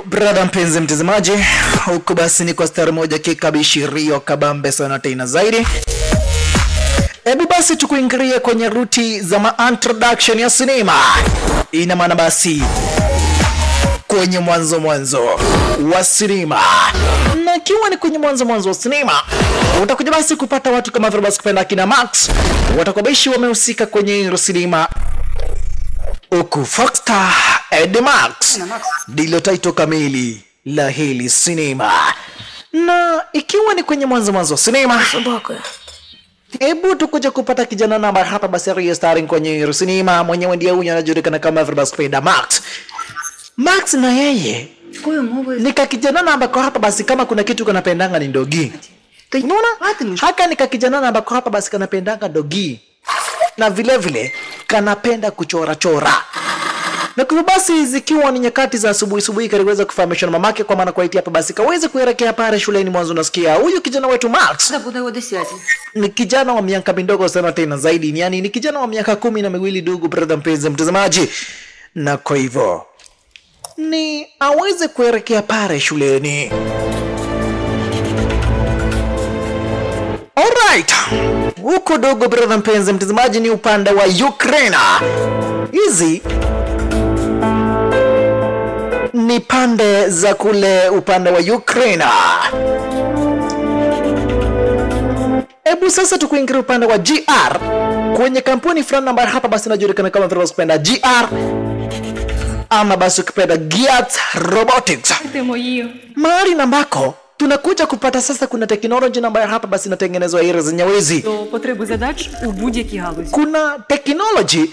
Brother mpenzi mtazamaji, huku basi ni kwa star moja kikabishirio kabambe sana tena zaidi. Hebu basi tukuingirie kwenye ruti za ma-introduction ya sinema. Ina maana basi kwenye mwanzo wa sinema. Na kiwa ni kwenye mwanzo wa sinema, utakuja basi kupata watu kama vile basi kupenda kina Max. Watakubashi wamehusika kwenye sinema. Uku Foxstar Edmax ndilo title kamili la hili sinema. Na ikiwa ni kwenye mwanzo wa sinema, hebu tukuja kupata kijana namba hapa basi ria starring kwenye sinema. Mwenyewe ndiye huyu anajulikana kama Verbal Spider Max. Max na yeye nika kijana namba kwa hapa basi kama kuna kitu kanapendanga ni dogi. Unaona? Haka nika kijana namba kwa hapa basi kanapendanga dogi. Na vile kanapenda kuchora. Na kwa basi zikiwa ni nyakati za asubuhi kaliweza kufahamisha na mamake kwa maana kwa iti hapa basi kaweze kuelekea pale shuleni. Mwanzo nasikia huyu kijana wetu Max ni kijana wa miaka midogo sana tena zaidi, yani ni kijana wa miaka 12 ndugu brother mpenzi mtazamaji. Na kwa hivyo ni aweze kuelekea pale shuleni. Alright, huko dogo brother mpenzi mtazamaji ni upande wa Ukraine. Hizi ni pande za kule upande wa Ukraine. Hebu sasa tukuingiria upande wa GR kwenye kampuni fulani ambayo hapa basi inajulikana kama vile kupenda GR ama basi kupenda Giat Robotics. Mahali nambako tunakuja kupata sasa kuna teknolojia ambayo hapa basi inatengenezwa area zenye wezi. Kuna teknolojia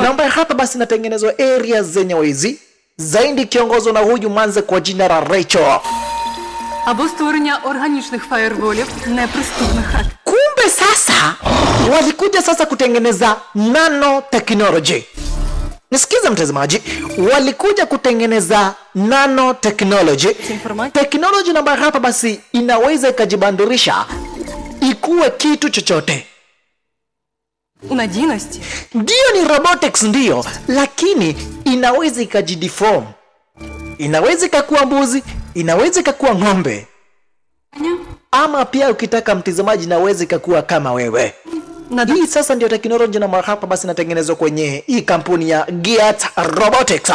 ambayo hapa basi inatengenezwa area zenye wezi. Zaidi kiongozwa na huyu manze kwa jina la Rachel. Або створення органічних фаєрволів, неприступних хак. Kumbe sasa walikuja sasa kutengeneza nanotechnology. Nisikiza mtazamaji, walikuja kutengeneza nanotechnology. Technology ambayo hapa basi inaweza ikajibandirisha ikuwe kitu chochote. Unadійності. Ndio ni robotics ndio, lakini inaweza ikajideform. Inaweza ikakuwa mbuzi, inaweza ikakuwa ng'ombe. Ama pia ukitaka mtazamaji inaweza ikakuwa kama wewe. Hii sasa ndio teknolojia na hapa basi inatengenezwa kwenye hii kampuni ya Giat Robotics.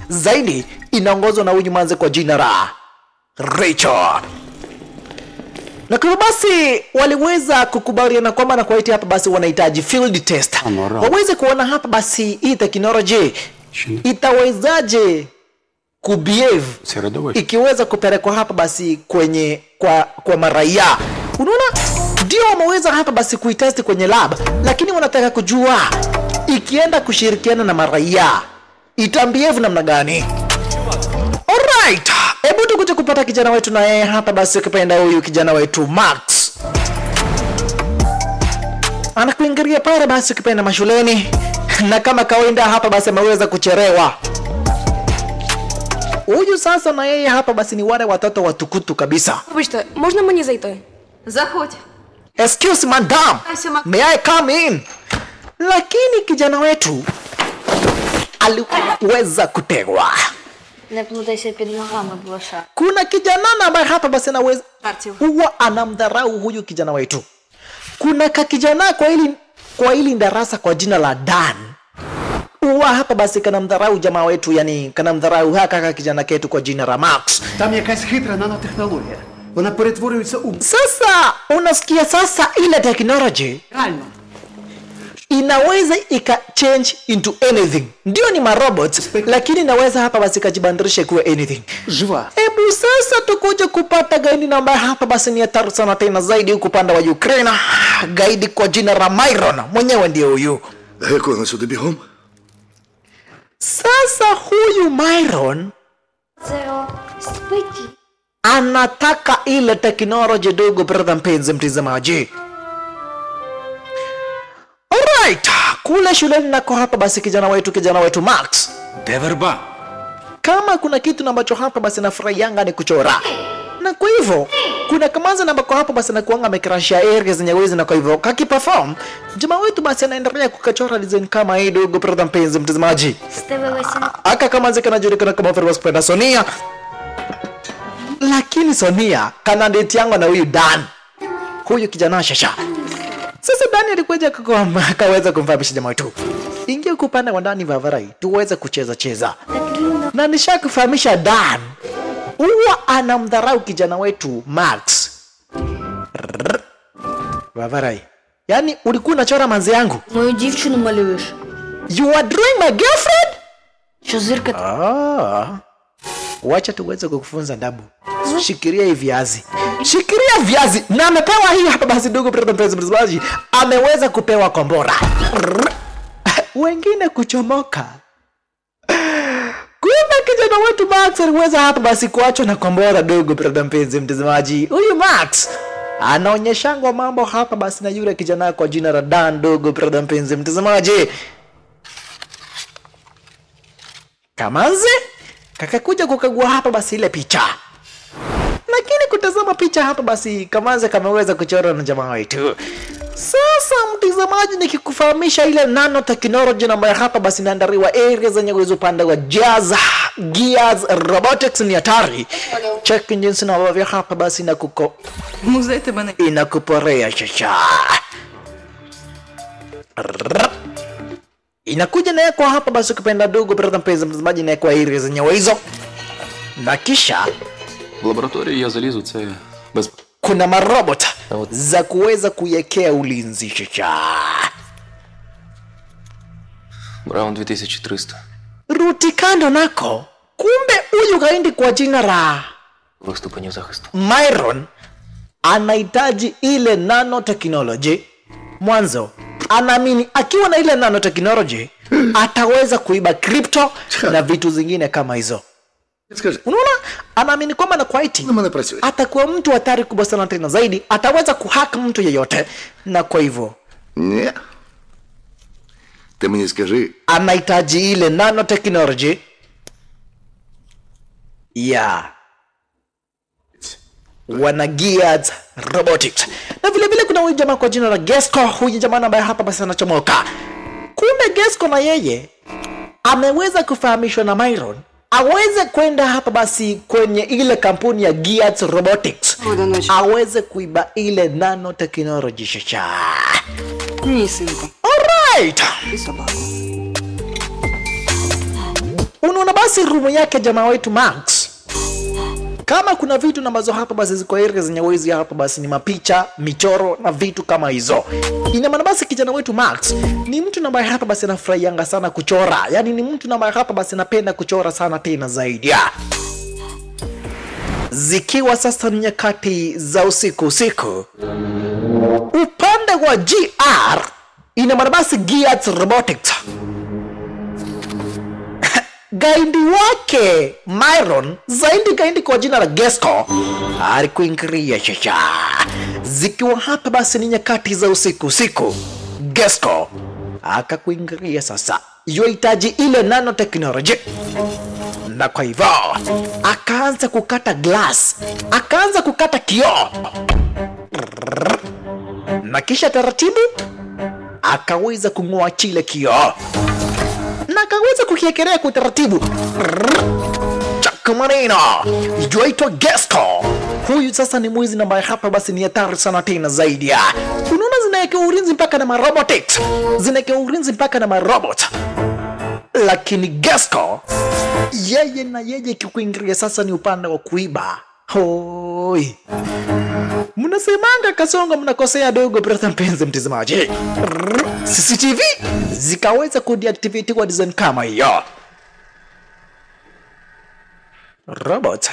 Zaidi inaongozwa na huyu manze kwa jina la Rachel. Na kwa basi waliweza kukubaliana kwamba na kwa iti hapa basi wanahitaji field test. Waweze kuona hapa basi hii teknolojia itawezaje kubehave ikiweza kupelekwa hapa basi kwenye kwa maraia. Unaona? Ndio wameweza hapa basi kuitest kwenye lab, lakini wanataka kujua ikienda kushirikiana na maraia itambehave namna gani. Alright, hebu tukuje kupata kijana wetu na yeye hapa basi ukipenda huyu kijana wetu Max. Anakuingiria pale basi ukipenda mashuleni na kama kawaida hapa basi ameweza kucherewa. Huyu sasa na yeye hapa basi ni wale watoto watukutu kabisa. Вибачте, можна мені зайти? Заходь. Excuse madam, may I come in? Lakini kijana wetu aliweza kutegwa. Не плутайся під ногами, блоша. Kuna kijana ambaye hapa basi anaweza huwa anamdharau huyu kijana wetu. Kuna kakijana kwa hili darasa kwa jina la Dan. Huwa hapa basi kanamdharau jamaa wetu, yani kanamdharau haka kijana ketu kwa jina la Max. Там якась хитра нанотехнологія. Вона перетворюється у Sasa unasikia sasa ile technology реально. inaweza change into anything. Ndio ni marobots, lakini inaweza hapa basi kajibandirisha kuwa anything. Жива. Hebu sasa tukuje kupata gaidi namba hapa basi ni hatari sana tena zaidi huko upande wa Ukraine. Gaidi kwa jina la Myron. Mwenyewe ndiye huyu. Яко на сюди бігом? Sasa huyu Myron Це спиті. anataka ile teknolojia dogo brother mpenzi mtazamaji. Alright, kule shuleni nako hapa basi kijana wetu Max. Де Kama kuna kitu ambacho hapa basi nafurahianga ni kuchora. Na kwa hivyo kuna kamaza namba kwa hapa basi nakuanga amekrashia area zenye wezi, na kwa hivyo kakiperform jamaa wetu basi anaendelea kukachora design kama hii dogo brother mpenzi mtazamaji. Стивилися. Aka kamaza kanajulikana kama Verbal Spider Sonia. Lakini Sonia kana date yangu na huyu Dan. Huyu kijana Shasha. Sasa Dan alikuja akaweza kumfahamisha jamaa wetu. Ingia kupanda wa ndani Vavarai tuweze kucheza. Na nishakufahamisha Dan. Huwa anamdharau kijana wetu Max. Vavarai. Yani ulikuwa unachora manzi yangu? Мою дівчину малюєш. You are drawing my girlfriend? Що зирка? Wacha tuweze kukufunza adabu. Shikiria hivi viazi. Shikiria viazi. Na amepewa hii hapa basi ndugu mpenzi mtazamaji. Ameweza kupewa kombora. Wengine kuchomoka. Kumbe kijana wetu Max aliweza hapa basi kuachwa na kombora ndugu mpenzi mtazamaji. Huyu Max anaonyeshangwa mambo hapa basi na yule kijana kwa jina la Dan ndugu mpenzi mtazamaji. Kamanzi kakakuja kukagua hapa basi ile picha. Lakini kutazama picha hapa basi Kamanzi kameweza kuchora na jamaa wetu. Sasa mtazamaji nikikufahamisha ile nanotechnology ambayo hapa basi inaandaliwa area zenye uwezo upande wa Gears Robotics ni hatari. Check jinsi na wavyo hapa basi na Музей тебе не... inakuporea shasha. Inakuja na kwa hapa basi kupenda dogo mpenzi mtazamaji na kwa area zenye hizo. Na kisha В лабораторію я залізу, це без... kuna marobot za kuweza kuiwekea ulinzi shasha. Браун 2300. Ruti kando nako. Kumbe huyu kaindi kwa jina la Ступенів захисту. Myron anahitaji ile nanotechnology. Mwanzo anaamini akiwa na ile nanotechnology ataweza kuiba crypto na vitu zingine kama hizo. Скажи, Unaona? Anaamini kwamba na kwa IT на мене працює. atakuwa mtu hatari kubwa sana tena zaidi, ataweza kuhack mtu yeyote, na kwa hivyo Ні. Ти мені скажи, anahitaji ile nanotechnology ya wana Gears Robotics. Na vile vile kuna huyu jamaa kwa jina la Gesco, huyu jamaa ambaye hapa basi anachomoka. Kumbe Gesco na yeye ameweza kufahamishwa na Myron aweze kwenda hapa basi kwenye ile kampuni ya Gears Robotics aweze kuiba ile nanotechnology shasha. Ні, синку. Alright. І собаку. Unaona basi rumu yake jamaa wetu Max. Kama kuna vitu ambazo hapa basi ziko area zenye uwezo hapa basi ni mapicha, michoro na vitu kama hizo. Ina maana basi kijana wetu Max ni mtu ambaye hapa basi anafurahianga sana kuchora. Yaani ni mtu ambaye hapa basi anapenda kuchora sana tena zaidi. Zikiwa sasa ni nyakati za usiku. Upande wa GR ina maana basi Gears Robotics. Gaindi wake Myron zaidi gaindi kwa jina la Gesco alikuingiria shasha. Zikiwa hapa basi ni nyakati za usiku. Gesco akakuingiria sasa. Yohitaji ile nanotechnology. Na kwa hivyo akaanza kukata glass, akaanza kukata kioo. Na kisha taratibu akaweza kung'oa chile kioo. Na akaweza kukiekelea kwa utaratibu. Chakamanina yuaitwa Gesco. Huyu sasa ni mwizi ambaye hapa basi ni hatari sana tena zaidi. Unaona zinawekewa ulinzi mpaka na marobotics, zinawekewa ulinzi mpaka na marobot. Lakini Gesco yeye kikuingiria sasa ni upande wa kuiba. Hoi. Mnasemanga Kasongo mnakosea dogo brother mpenzi mtazamaji. CCTV zikaweza kudeactivate kwa design kama hiyo. Robot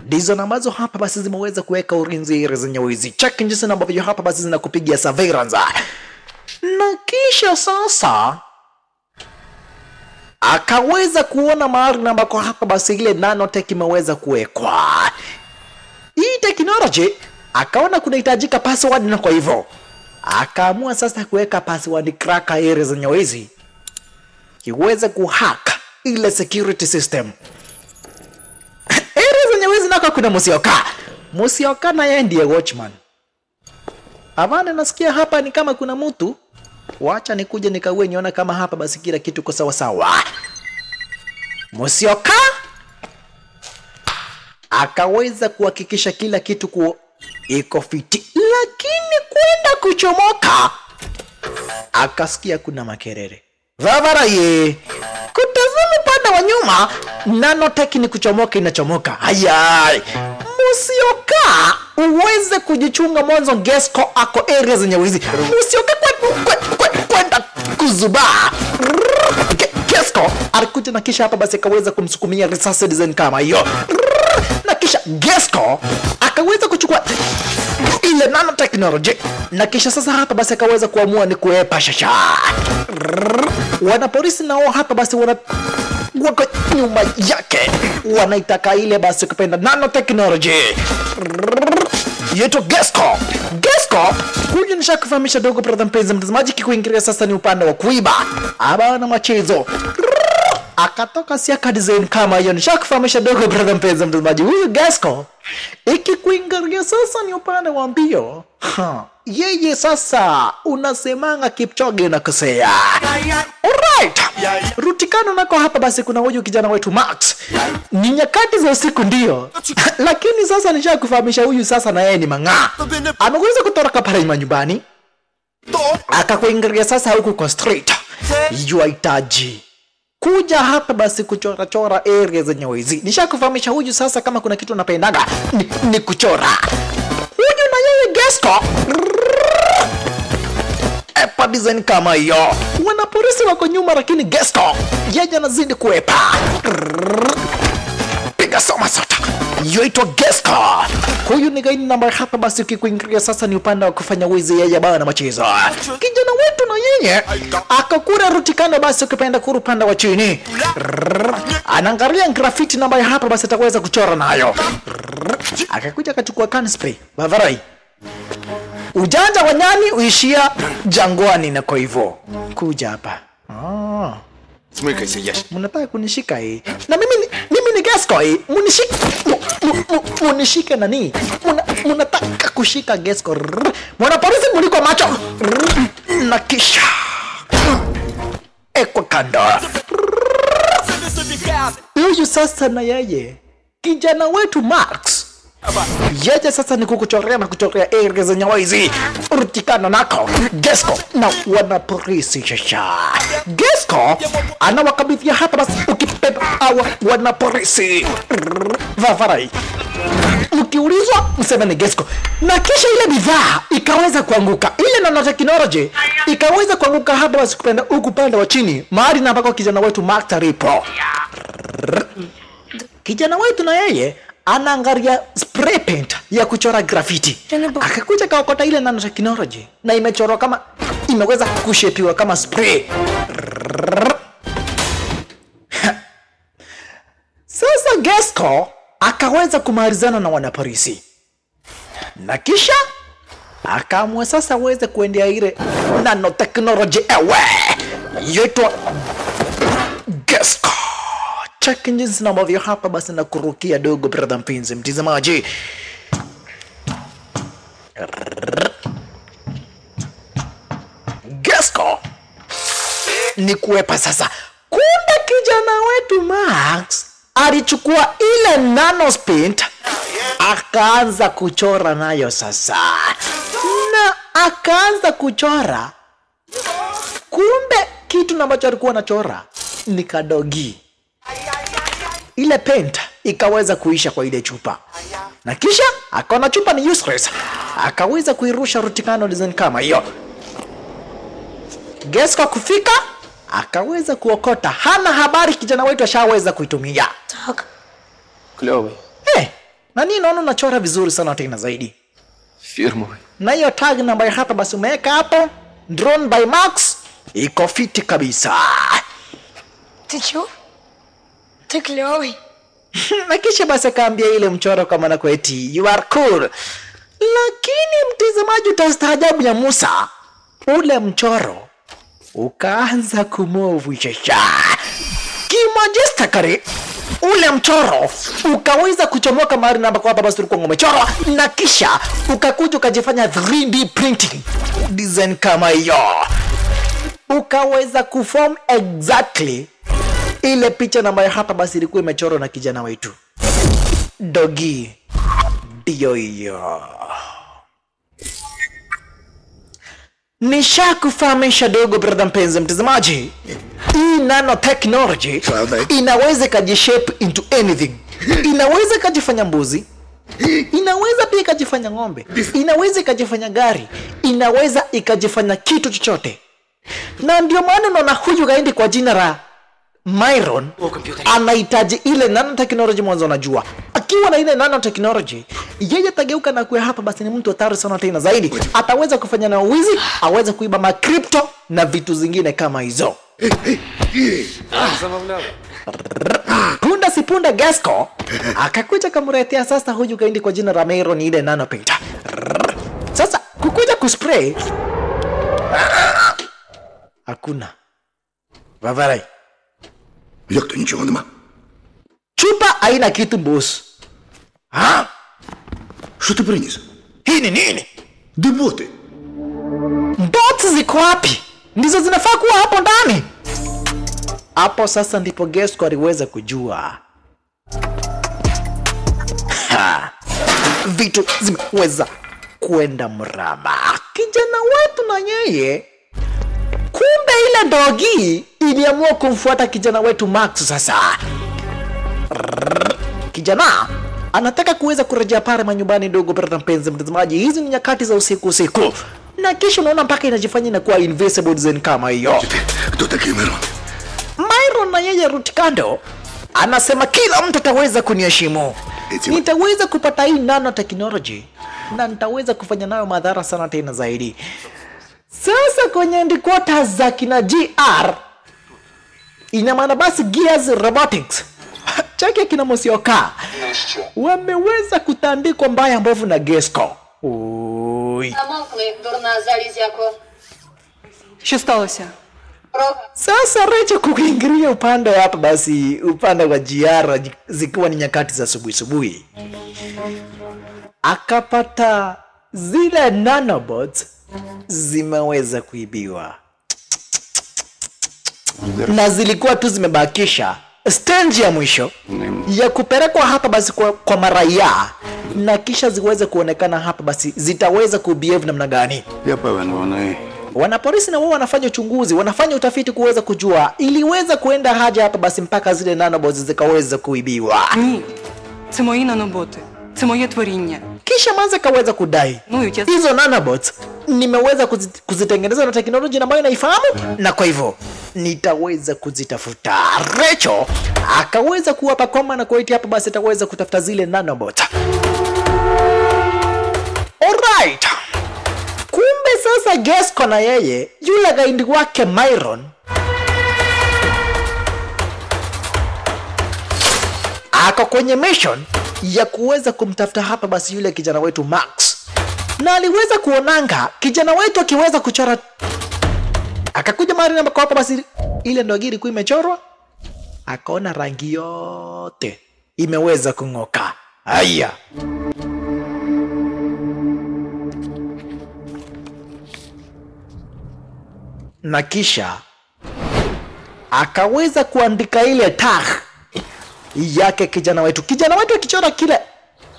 ndizo ambazo hapa basi zimeweza kuweka ulinzi zenye wizi. Check jinsi ambavyo hapa basi zinakupigia surveillance. Na kisha sasa akaweza kuona mahali ambako hapa basi ile nanotech imeweza kuwekwa. Hii technology akaona kunahitajika password, na kwa hivyo akaamua sasa kuweka password cracker area zenye wizi iweze kuhack ile security system. Area zenye wizi nako kuna Musioka na yeye ndiye watchman. Avane nasikia hapa ni kama kuna mtu. Wacha nikuje nikaue niona kama hapa basi kila kitu kwa sawa. Musioka akaweza kuhakikisha kila kitu iko fiti, lakini kwenda kuchomoka akasikia kuna makerere. Vavaraye kutazama upande wa nyuma, nanotech ni kuchomoka inachomoka. Hayai, musioka uweze kujichunga mwanzo. Gesco ako area zenye wizi, musioka kwenda kuzubaa. Gesco alikuja na kisha hapa basi akaweza kumsukumia risasi design kama hiyo, na kisha Gesco akaweza kuchukua ile nanotechnology, na kisha sasa hapa basi akaweza kuamua ni kuepa shasha. Wanapolisi nao hapa basi wako nyuma yake, wanaitaka ile basi kupenda nanotechnology yeto Gesco. Gesco huyu nishakufahamisha dogo brother mpenzi mtazamaji, kikuingilia sasa ni upande wa kuiba abana machezo. Akatoka siaka design kama hiyo, nishakufahamisha dogo brother mpenzi mtazamaji. Huyu Gesco ikikuingilia sasa ni upande wa mbio. Yeye sasa unasemanga Kipchoge na kusea. Alright, Rutikano nako hapa basi kuna huyu kijana wetu Max. Ni nyakati za usiku ndio, lakini sasa nishakufahamisha huyu sasa na yeye ni mang'aa. Ameweza kutoroka pale nyumbani, akakuingilia sasa huku kwa street. Yuahitaji kuja hapa basi kuchora area zenye wizi. Nishakufahamisha huyu sasa kama kuna kitu unapendaga ni kuchora. Huyu na yeye Gesco epa design kama hiyo. Wanapolisi wako nyuma, lakini Gesco yeye anazidi kuepa. Piga soma sota. Yoito Gesco. Huyu ni gaini namba hapa basi ukikuingilia sasa ni upande wa kufanya wizi yeye bana machezo. Kijana wetu na yeye akakura Rutikano basi ukipenda kurupanda wa chini. Anaangalia graffiti namba hapa basi ataweza kuchora nayo. Akakuja akachukua can spray. Bavarai. Ujanja wa nyani uishia jangwani, na kwa hivyo kuja hapa. Mnataka kunishika hii? Na mimi ni Gesco hii. Munishike nani? Mnataka kushika Gesco. Mwanapolisi mliko macho. Na kisha eko kando. Huyu sasa na yeye kijana wetu Max, yeye sasa ni kukuchorea na kuchorea area zenye wizi. Rutikano nako Gesco na wanapolisi shasha. Gesco anawakabidhia hapa basi ukipenda hawa wanapolisi. Vavarai, mkiulizwa mseme ni Gesco. Na kisha ile bidhaa ikaweza kuanguka, ile nanotechnology ikaweza kuanguka hapa basi kupenda huku pande wa chini, mahali na ambako kijana wetu Max alipo. Kijana wetu na yeye anaangalia spray paint ya kuchora graffiti. Akakuja kaokota ile nanotechnology na imechorwa kama imeweza kushepiwa kama spray. Sasa Gesco akaweza kumalizana na wanapolisi, na kisha akaamua sasa aweze kuendea ile nanotechnology ewe yeto Gesco. Check engines na mavyo hapa basi na kurukia dogo brother mpenzi mtazamaji. Gesco ni kuepa sasa. Kumbe kijana wetu Max alichukua ile nano paint akaanza kuchora nayo sasa, na akaanza kuchora. Kumbe kitu ambacho alikuwa anachora ni kadogi. Ile paint ikaweza kuisha kwa ile chupa, na kisha akaona chupa ni useless, akaweza kuirusha Rutikano design kama hiyo. Gesco kufika akaweza kuokota, hana habari kijana wetu ashaweza kuitumia. Клёвый. Na nini naona unachora vizuri sana tena zaidi. Фирмовый. Na hiyo tag namba ya hapa basi umeweka hapo, drawn by Max, iko fiti kabisa. Ты чё? Ты клёвый. Na kisha basi akaambia ile mchoro kama na kweti you are cool. Lakini mtazamaji utastaajabu ya Musa, ule mchoro ukaanza kumove shasha kimajestakari. Ule mchoro ukaweza kuchomoka mahali na ambako hapa basi tulikuwa umechorwa, na kisha ukakuja ukajifanya 3D printing design kama hiyo, ukaweza kuform exactly ile picha ambayo hapa basi ilikuwa imechorwa na kijana wetu. dogi ndio hiyo. Nishakufahamisha dogo brother mpenzi mtazamaji, hii nanotechnology inaweza kujishape into anything. Inaweza kujifanya mbuzi, inaweza pia ikajifanya ng'ombe, inaweza ikajifanya gari, inaweza ikajifanya kitu chochote. Na ndio maana naona huyu gaindi kwa jina la Myron anahitaji ile nanotechnology. Mwanzo unajua akiwa na ile nanotechnology yeye atageuka na kuwa hapa basi ni mtu hatari sana tena zaidi. Ataweza kufanya na wizi, aweza kuiba ma crypto na vitu zingine kama hizo. Punda si punda Gasco akakuja kamretea sasa huyu gaindi kwa jina la Myron ile nanopita. Sasa kukuja kuspray hakuna. Vavarai. Як то нічого нема? Chupa haina kitu boss. Ha? Що ти приніс? Hii ni nini? Де боти? Bots ziko wapi? Ndizo zinafaa kuwa hapo ndani. Hapo sasa ndipo Gasco aliweza kujua. Ha. Vitu zimeweza kwenda mrama. Kijana wetu na yeye kumbe ile dogi iliamua kumfuata kijana wetu Max sasa. Kijana anataka kuweza kurejea pale manyumbani dogo brother mpenzi mtazamaji. Hizi ni nyakati za usiku. Na kisha unaona mpaka inajifanya inakuwa invisible zen kama hiyo. Хто такий Мирон? Myron na yeye Rutikando anasema kila mtu ataweza kuniheshimu. Nitaweza kupata hii nanotechnology na nitaweza kufanya nayo madhara sana tena zaidi. Sasa kwenye headquarters za kina GR ina maana basi Gears Robotics chake kina Mosioka wameweza kutandikwa mbaya mbovu na Gasco. Ой. Замовкли, дурна залізяко. Що сталося? Sasa Recho kuingilia upande hapa basi upande wa GR zikiwa ni nyakati za subuhi. Akapata zile nanobots zimeweza kuibiwa. Na zilikuwa tu zimebakisha stage ya mwisho ya kupelekwa hapa basi kwa maraia, na kisha ziweze kuonekana hapa basi zitaweza kubehave namna gani. Я певен, вони... Wanapolisi na wao wanafanya uchunguzi, wanafanya utafiti kuweza kujua iliweza kuenda haja hapa basi mpaka zile nanobots zikaweza kuibiwa. Ні. Це мої наноботи. Це моє творіння. Kisha Manze kaweza kudai hizo nanobots nimeweza kuzitengeneza na teknolojia ambayo naifahamu, na kwa hivyo nitaweza kuzitafuta. Recho akaweza kuwapa kwamba na kuitia hapa basi ataweza kutafuta zile nanobots. Alright. Kumbe sasa Gasco na yeye yule gaindi wake Myron ako kwenye mission ya kuweza kumtafuta hapa basi yule kijana wetu Max. Na aliweza kuonanga kijana wetu akiweza kuchora, akakuja mahali na hapa basi ile ndogi ilikuwa imechorwa, akaona rangi yote imeweza kung'oka. Haya, na kisha akaweza kuandika ile tag yake kijana wetu. Kijana wetu akichora kile,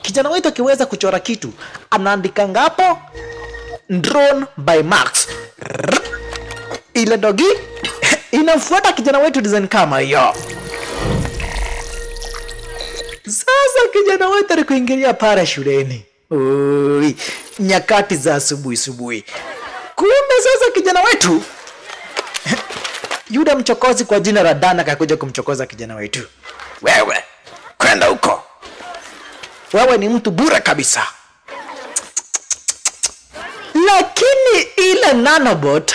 kijana wetu akiweza kuchora kitu anaandika ngapo drawn by Max. Ile dogi inafuata kijana wetu design kama hiyo. Sasa kijana wetu alikuingilia pale shuleni. Oi, nyakati za asubuhi. Kumbe sasa kijana wetu Yuda mchokozi kwa jina la Dana akakuja kumchokoza kijana wetu. Wewe kwenda huko, wewe ni mtu bure kabisa. Lakini ile nanobot,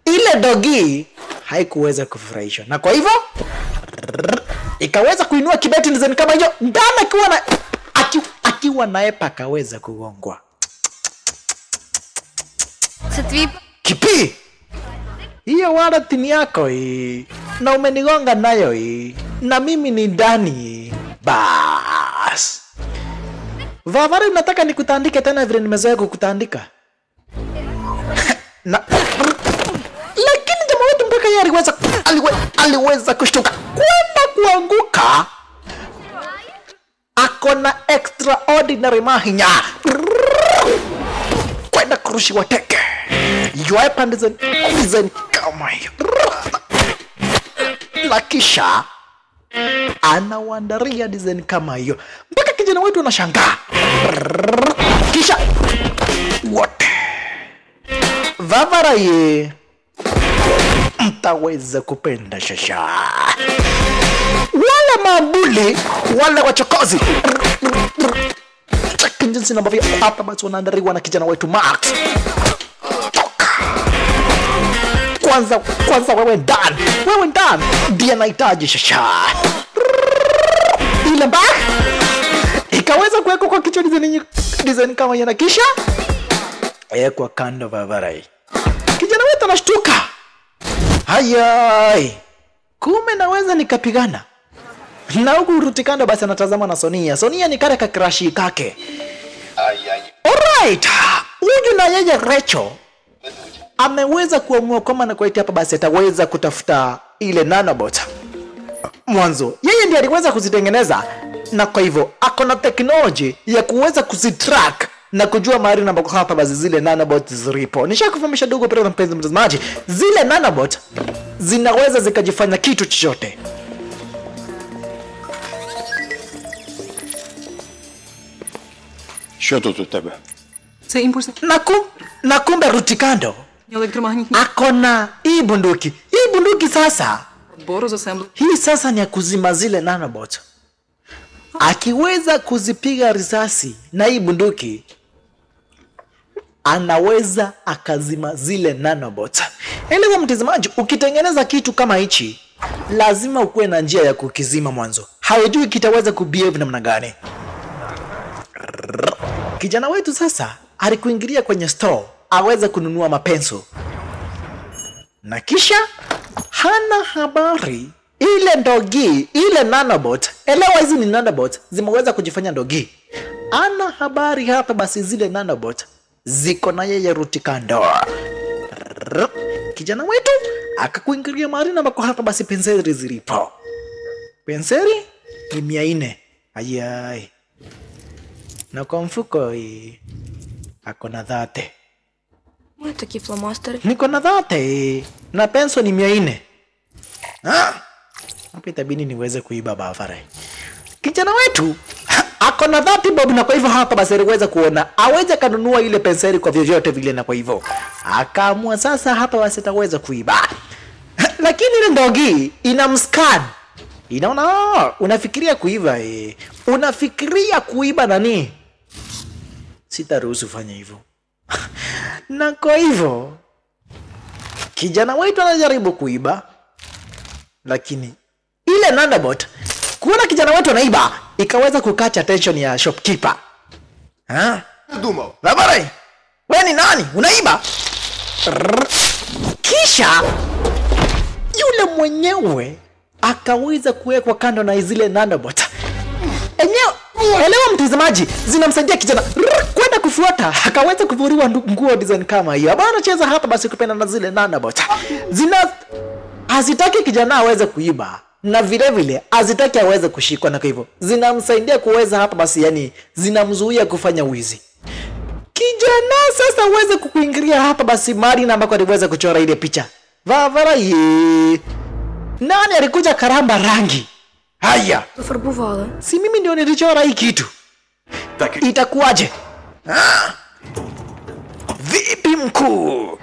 ile dogi haikuweza kufurahishwa, na kwa hivyo ikaweza kuinua kibeti ndani kama hiyo. Dana akiwa naye pakaweza kugongwa. Kipi? Hiyo wallet ni yako hii, na umenigonga nayo hii, na mimi ni Dani. Bas. Vavari, unataka nikutandike tena vile nimezoea kukutandika? Na lakini jamaa wetu mpaka yeye aliweza kushtuka kwenda kuanguka. akona extraordinary mahinya kwenda kurushiwa teke yoe pande design kama hiyo, na kisha anawandaria design kama hiyo mpaka kijana wetu anashangaa. Kisha wote Vavarai mtaweza kupenda shasha. Wale mabuli, wale wachokozi, chaki jinsi ambavyo hapa basi wanaandaliwa na kijana wetu Max. Kwanza wewe ndani ndiye anahitaji shasha. Ile bag ikaweza kuwekwa kwa kichwa design kama yana, kisha kwa kando Vavarai. Kijana wetu anashtuka. Hayai, kume naweza nikapigana. Na huku Rutikando basi anatazama na Sonia ni kare kakrashi kake. Alright, huyu na yeye Rachel ameweza kuamua kama na kuitia hapa basi ataweza kutafuta ile nanobot. Mwanzo yeye ndiye aliweza kuzitengeneza, na kwa hivyo akona technology ya kuweza kuzitrack na kujua mahali ambako hapa basi zile nanobot zilipo. Nishakufahamisha dogo pale mpenzi mtazamaji, zile nanobot zinaweza zikajifanya kitu chochote. Що тут у тебе? Це імпульсне Na kumbe Rutikando електромагнітне akona hii bunduki. Hii bunduki sasa, бору з асемблі. hii sasa ni ya kuzima zile nanobot. Akiweza kuzipiga risasi na hii bunduki, anaweza akazima zile nanobot. Elewa mtazamaji, ukitengeneza kitu kama hichi lazima ukuwe na njia ya kukizima mwanzo. Haujui kitaweza kubehave namna gani. Kijana wetu sasa alikuingilia kwenye store aweze kununua mapenso, na kisha hana habari ile ndogi, ile nanobot. Elewa hizi ni nanobot zimeweza kujifanya ndogi. Ana habari hapa basi zile nanobot ziko na yeye Rutikando. Kijana wetu akakuingilia mahali na bako hapa basi penseli zilipo. Penseli ni 400. Ayai. Na kwa mfuko akona 30. Ось такі фломастери. Niko na 30 na penso ni 400. Hapa itabidi niweze kuiba Vavarai. Kijana wetu akona 30 bob, na kwa hivyo hapa basi aliweza kuona aweze kanunua ile penseli kwa vyovyote vile, na kwa hivyo akaamua sasa hapa basi ataweza kuiba. Lakini ile ndogi inamscan. Inaona unafikiria kuiba unafikiria kuiba nani? Sitaruhusu fanya hivyo. Na kwa hivyo kijana wetu anajaribu kuiba, lakini ile nanobot kuona kijana wetu anaiba ikaweza kukatch attention ya shopkeeper. Думав. Vavarai, wewe ni nani? Unaiba? Kisha yule mwenyewe akaweza kuwekwa kando na zile nanobot. Elewa mtazamaji, zinamsaidia kijana kwenda kufuata, akaweza kuvuriwa nguo design kama hiyo. Bwana anacheza hapa basi kupenda na zile nanobot. Hazitaki kijana aweze kuiba, na vile vile hazitaki aweze kushikwa, na kwa hivyo zinamsaidia kuweza hapa basi, yani zinamzuia kufanya wizi. Kijana sasa uweze kukuingilia hapa basi mali na ambako aliweza kuchora ile picha. Vavarai. Nani alikuja karamba rangi? Haya. Пофарбували. Si mimi ndio nilichora hii kitu. Itakuwaje? Vipi mkuu?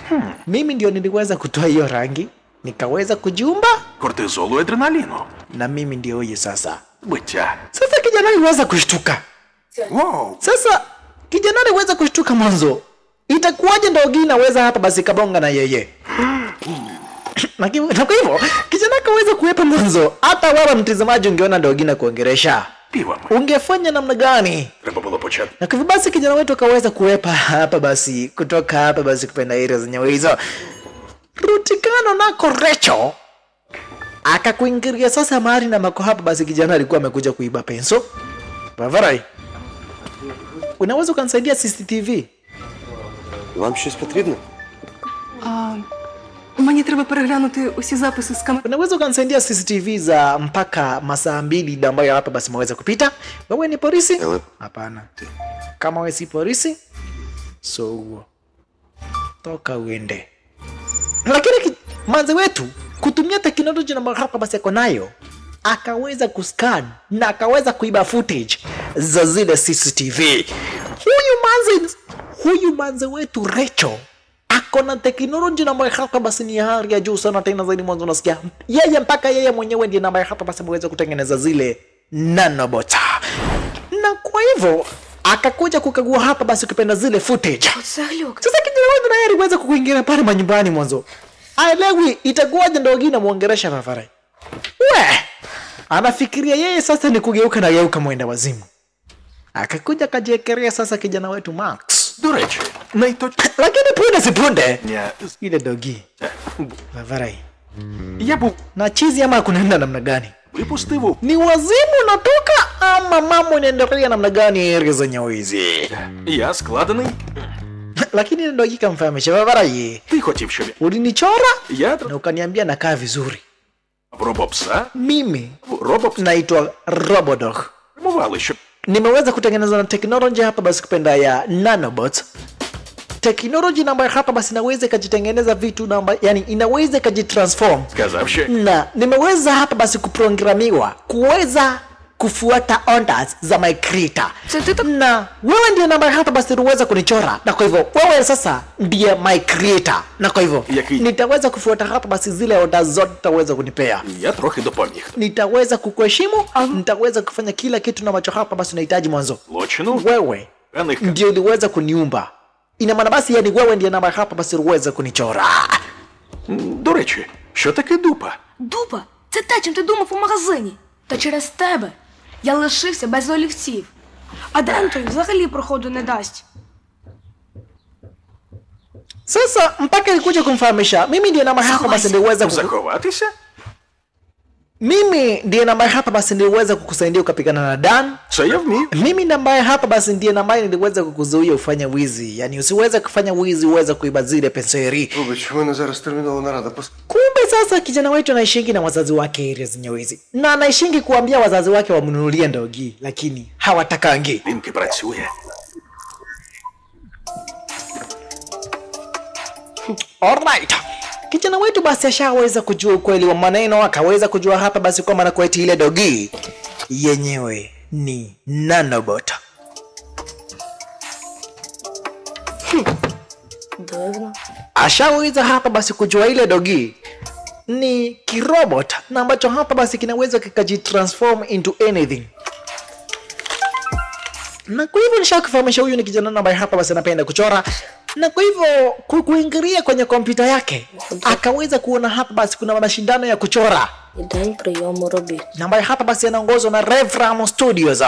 Mimi ndio niliweza kutoa hiyo rangi, nikaweza kujiumba, Кортизолу, адреналіну. na mimi ndio huyu sasa. Биття. Sasa kijana aliweza kushtuka. Воу. Sasa kijana aliweza kushtuka mwanzo. Itakuwaje ndogi inaweza hapa basi kabonga na yeye? Na kwa hivyo kijana akaweza kuwepa mwanzo. Hata wewe mtazamaji ungeona ndogi na kuongeresha, Півами. ungefanya namna gani? Треба було почати. Na kwa hivyo basi kijana wetu akaweza kuwepa hapa basi, kutoka hapa basi kupenda area zenyewe hizo. Rutikano nako Rachel akakuingilia sasa mahali na mako hapa basi kijana alikuwa amekuja kuiba penso. Vavarai, unaweza kunisaidia CCTV? Вам щось потрібно? Мені Мені треба переглянути усі записи з камер. Unaweza ukanisaidia CCTV za mpaka masaa 2 ambayo hapa basi maweza kupita? Wewe ni polisi? Hapana. Kama wewe si polisi, so toka uende. Lakini manze wetu kutumia teknolojia na hapa basi yako nayo, akaweza kuscan na akaweza kuiba footage za zile CCTV. Huyu manze wetu Rachel akona teknolojia na hapa basi ni hali ya juu sana, tena zaidi mwanzo unasikia yeye mpaka yeye mwenyewe ndiye na hapa basi ameweza kutengeneza zile nanobots. Na kwa hivyo akakuja kukagua hapa basi ukipenda zile footage. Sasa kijana wangu naye aliweza kukuingia pale manyumbani mwanzo. Aelewi itakuwaje ndio gina muongeresha Fafarai. Anafikiria yeye sasa ni kugeuka na geuka mwenda wazimu. Akakuja kajiekelea sasa kijana wetu Max. До речі, Lakini punde si punde ile dogi Fafarai. Я був Na chizi ama kunaenda namna gani? випустив. Ni wazimu unatoka ama mambo inaendelea namna gani area zenye hizi? Я складений. Lakini ile dogi kamfahamisha Fafarai. Ти хотів, щоб Ulinichora я na ukaniambia nakaa vizuri. робопса. Mimi Робопс naitwa Robodog. формували, щоб Nimeweza kutengeneza na teknolojia hapa basi kupenda ya nanobots. Teknolojia ambayo hapa basi inaweza kujitengeneza vitu namba, yani inaweza kujitransform. сказав, що Na nimeweza hapa basi kuprogramiwa kuweza kufuata orders za my creator. Na wewe ndiye namba hapa basi uweza kunichora. Na kwa hivyo wewe sasa ndiye my creator. Na kwa hivyo nitaweza kufuata hapa basi zile orders zote utaweza kunipea. я трохи допоміг. Nitaweza kukuheshimu, nitaweza kufanya kila kitu na macho hapa basi unahitaji mwanzo. Злочину Wewe певних ndio uliweza kuniumba. Ina maana basi yani wewe ndiye namba hapa basi uweza kunichora. До речі, що таке дупа? Дупа, це те, чим ти думав у магазині. Та через тебе я лишився без олівців. А Дентой взагалі проходу не дасть. Sasa mpaka ilikuja kumfahamisha mimi ndiye namba hapa basi niliweza Заховатися? mimi ndiye namba hapa basi niliweza kukusaidia ukapigana na Dan. Це я вмію. Mimi namba hapa basi ndiye namba niliweza kukuzuia ufanye wizi. Yani usiweze kufanya wizi, uweze kuiba zile penseri. Вибач, у мене зараз термінова нарада. Kumbe sasa kijana wetu anaishingi na wazazi wake area zenye wizi. Na anaishingi kuambia wazazi wake wamnunulie ndogi, lakini hawatakangi. Він працює. Alright. Kijana wetu basi ashaweza kujua ukweli wa maneno, akaweza kujua hapa basi kwa maana kweti ile dogi yenyewe ni nanobot. Дивно. Ashaweza hapa basi kujua ile dogi ni kirobot na ambacho hapa basi kinaweza kikajitransform into anything. Na kwa hivyo nishakufahamisha huyu ni kijana ambaye hapa basi anapenda kuchora. Na kwa hivyo kuingilia kwenye kompyuta yake akaweza kuona hapa basi kuna mashindano ya kuchora. І день прийому робіт. Na ambaye hapa basi anaongozwa na Revram Studios.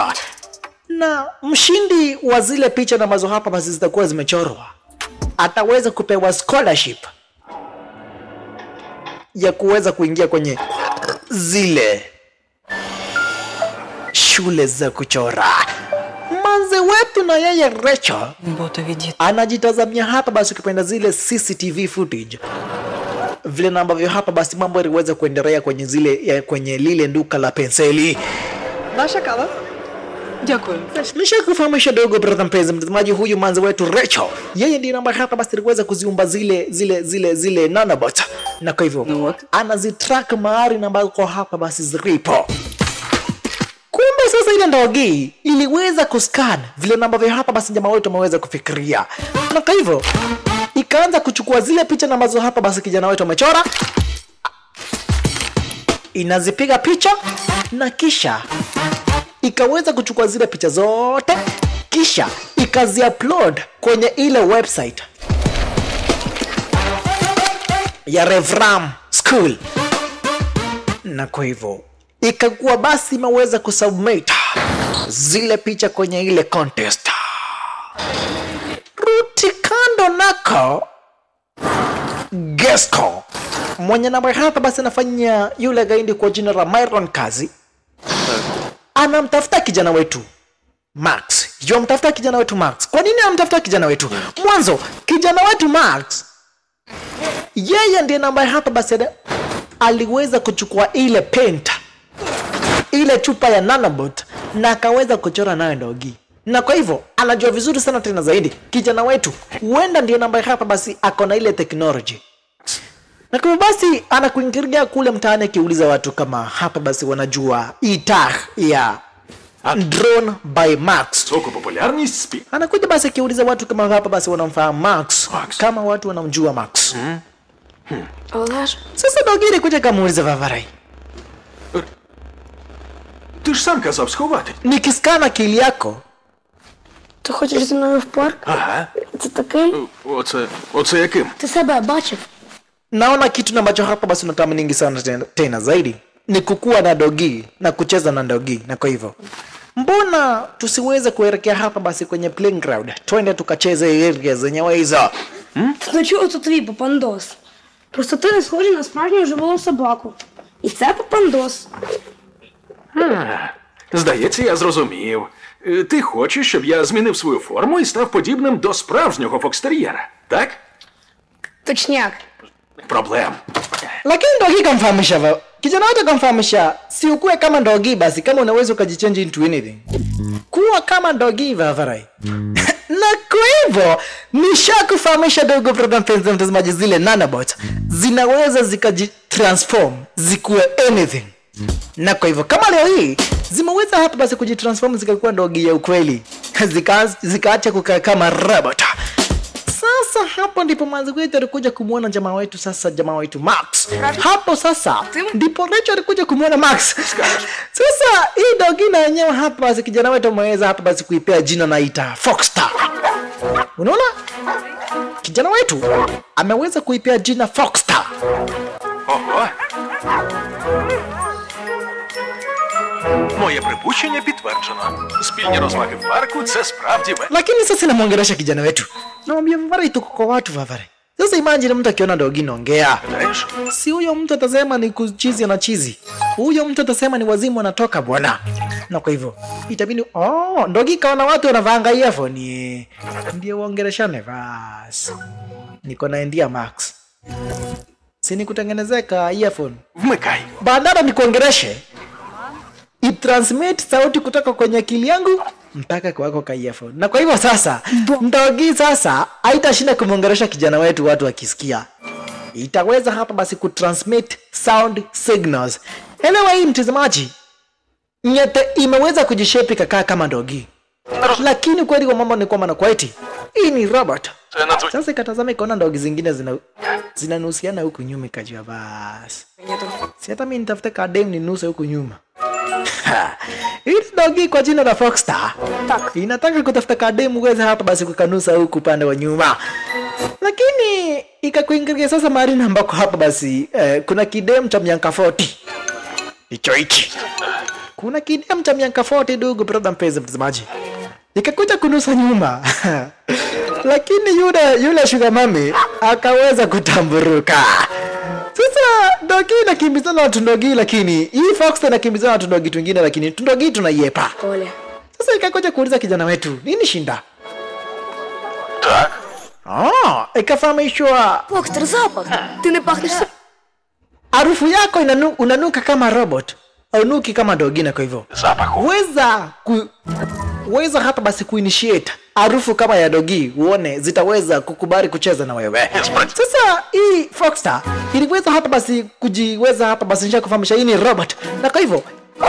Na mshindi wa zile picha na ambazo hapa basi zitakuwa zimechorwa ataweza kupewa scholarship ya kuweza kuingia kwenye zile shule za kuchora. Manze wetu na yeye Rachel Боти відійти. anajitazamia hapa basi ukipenda zile CCTV footage vile na ambavyo hapa basi mambo yaliweza kuendelea kwenye zile kwenye lile duka la penseli. Ваша кава? Дякую. Nishakufahamisha dogo brother mpenzi mtazamaji, huyu manze wetu Rachel yeye ndiye namba hapa basi aliweza kuziumba zile nanobots, na kwa hivyo anazitrack mahali na ambako hapa basi zilipo. Kumbe sasa ile ndogi iliweza kuscan vile namba vya hapa basi jamaa wetu ameweza kufikiria, na kwa hivyo ikaanza kuchukua zile picha na ambazo hapa basi kijana wetu amechora, inazipiga picha na kisha ikaweza kuchukua zile picha zote kisha ikazi-upload kwenye ile website ya Revram School, na kwa hivyo ikakuwa basi imeweza kusubmit zile picha kwenye ile contest. Ruti kando nako Gesco mwenye namba hapa basi anafanya yule gaindi kwa jina la Myron kazi, anamtafuta kijana wetu Max. Mtafuta kijana wetu Max. Kwa nini anamtafuta kijana wetu? Mwanzo kijana wetu Max yeye ndiye ambaye hapa basi aliweza kuchukua ile paint, ile chupa ya nanobot na akaweza kuchora nayo Ndogi. Na kwa hivyo anajua vizuri sana tena zaidi kijana wetu huenda ndiye ambaye hapa basi akona ile technology. Na kwa basi anakuingiria kule mtaani akiuliza watu kama hapa basi wanajua itah ya Drone by Max. Soko popularність спі. Anakuja basi akiuliza watu kama hapa basi wanamfahamu Max. Kama watu wanamjua Max. Але ж Sasa Ndogi kuja kamuuliza Vavarai. Ти ж сам казав сховати. Nikiskana akili yako, ти хочеш зі мною в парк? Ага. Це таким? Оце яким? Ти себе бачив? naona kitu ambacho hapa basi unatamani sana tena zaidi ni kukua na Ndogi na kucheza na Ndogi. Na kwa hivyo mbona tusiweze kuelekea hapa basi kwenye playground, twende tukacheze area zenyewe hizo. Ти чого це твій папандос? Просто ти не схожий на справжню живу собаку. І це папандос. Здається, я зрозумів. Ти хочеш, щоб я змінив свою форму і став подібним до справжнього фокстер'єра, так? Точняк. Проблем. Lakini Ndogi kamfahamisha kijana wote, kamfahamisha si ukue kama Ndogi basi, kama unaweza ukajichange into anything, kuwa kama Ndogi Vavarai. Na kwa hivyo nishakufahamisha dogo program penzi mtazamaji, zile nanobot zinaweza zikajitransform zikuwe anything. Na kwa hivyo kama leo hii zimeweza hapa basi kujitransform zikakuwa Ndogi ya ukweli, zikaacha kukaa kama robot. Sasa hapo ndipo mwanzo wetu alikuja kumuona jamaa wetu, sasa jamaa wetu Max. Hapo sasa ndipo Rachel alikuja kumuona Max. Sasa hii Ndogi na yenyewe hapa basi kijana wetu ameweza hapa basi kuipea jina naita Foxstar. Unaona? Kijana wetu ameweza kuipea jina Foxstar. Ого. Моє припущення підтверджено. Спільні розваги в парку – це справді Lakini sasa namwongelesha kijana wetu. Namwambia Vavarai tuko kwa watu Vavarai. Sasa imagine mtu akiona Ndogi naongea. Si huyo mtu atasema ni kuchizi na chizi. Huyo mtu atasema ni wazimu anatoka bwana. Na kwa hivyo itabidi Ndogi kaona watu wanavanga earphone. Ndio waongeleshane basi. Niko na Ndia Max. Si nikutengenezeka earphone. Вмикай. Badala nikuongeleshe, i-transmit sauti kutoka kwenye akili yangu mpaka kwako ka earphone. Na kwa hivyo sasa Ndogi sasa haitashinda kumwongelesha kijana wetu watu wakisikia. Itaweza hapa basi kutransmit sound signals. Elewa hii mtazamaji, nyete imeweza kujishape kakaa kama Ndogi. Lakini kweli kwa mambo ni kwamba na kwaiti hii ni robot. Sasa ikatazama ikaona Ndogi zingine zinanusiana huku nyuma, ikajua basi si hata mimi nitafute kadem ninuse huku nyuma. Hii Ndogi kwa jina la Foxstar inataka kutafuta kadem uweze hapa basi kukanusa huku upande wa nyuma. Lakini ikakuingiria sasa mahali ambako hapa basi kuna kidem cha miaka 40. Hichi kuna kidem cha miaka 40 dogo brother mpenzi mtazamaji, ikakuja kunusa nyuma. Lakini yule sugar mami akaweza kutamburuka. Sasa Ndogi inakimbizana na watu Ndogi, lakini hii Foxstar inakimbizana na watu Ndogi wengine, lakini Ndogi tunaiepa. Оля. Sasa ikakuja kuuliza kijana wetu, nini shinda? Так. Ikafahamishwa Фокстер, запах. Ти не пахнеш. harufu yako unanuka kama robot, unuki kama Ndogi. Na kwa hivyo Запаху. weza hapa basi kuinitiate harufu kama ya Ndogi, uone zitaweza kukubali kucheza na wewe. Sasa hii Foxstar iliweza hapa basi kujiweza hapa basi nisha kufahamisha hii ni robot. Na kwa hivyo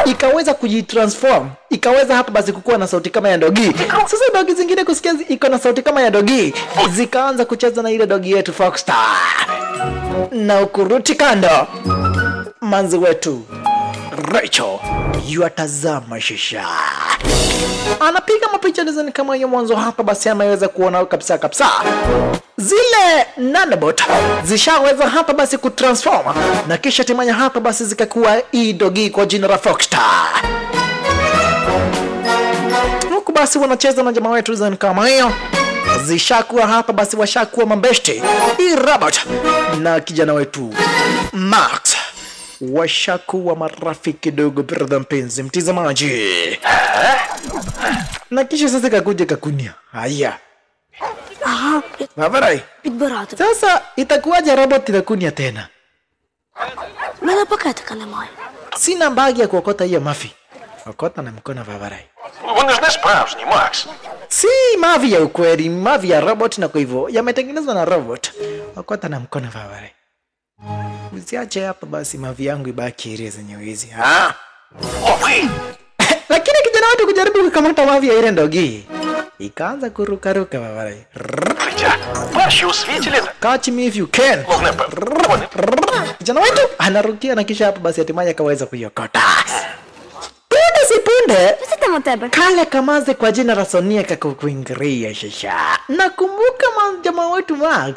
ikaweza kujitransform, ikaweza hapa basi kukuwa na sauti kama ya Ndogi. Sasa Ndogi zingine kusikia iko na sauti kama ya Ndogi, zikaanza kucheza na ile Ndogi yetu Foxstar. Na ukuruti kando, manzi wetu Rachel yuatazama shisha, anapiga mapicha design kama hiyo mwanzo hapa basi ameweza kuona kabisa zile nanobot zishaweza hapa basi kutransform, na kisha timanya hapa basi zikakuwa hii Ndogi kwa jina la Foxstar. Huku basi wanacheza na jamaa wetu design kama hiyo, zishakuwa hapa basi washakuwa mambeshte hii robot na kijana wetu Max washakuwa marafiki dogo brother mpenzi mtazamaji. Na kisha sasa kakuja kakunia haya. Ага, Vavarai. Підбирати. Sasa itakuwaje robot itakunia tena? У мене пакетика немає. Sina bagi ya kuokota hiyo mafi. Okota na mkono Vavarai. Вони ж не справжні, Макс. Si mavi ya ukweli, mavi ya robot na kwa hivyo yametengenezwa na robot. Okota na mkono Vavarai. Usiache hapa basi mavi yangu ibaki ile zenye wizi. Лови! Lakini kijana wetu kujaribu kukamata mavi ya ile ndogi. Ikaanza kurukaruka Vavarai. Життя. Перші у світі літа. Catch me if you can. Вогнепе. Kijana wetu anarukia na kisha hapa basi hatimaye akaweza kuiokota. Punde si punde. Що там у тебе? Kale kamaze kwa jina la Sonia kakuingiria shasha. Nakumbuka jamaa wetu Max.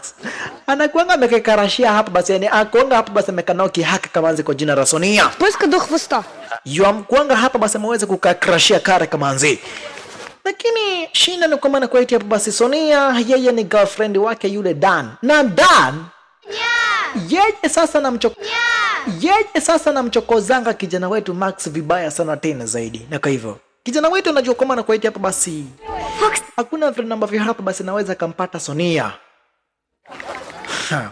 Anakuanga amekekarashia hapa basi yani akuanga hapa basi amekanoki haka kamaze kwa jina la Sonia. Писка до хвоста. Yuamkuanga hapa basi ameweza kukakrashia kare kamanzi. Lakini shina ni kwamba nakuwa hapa basi Sonia yeye ni girlfriend wake yule Dan. Na Dan yeye sasa namchokozanga kijana wetu Max vibaya sana tena zaidi. Na kwa hivyo kijana wetu anajua kwamba nakuwa hapa basi hakuna vile ambavyo hapa basi naweza kampata Sonia.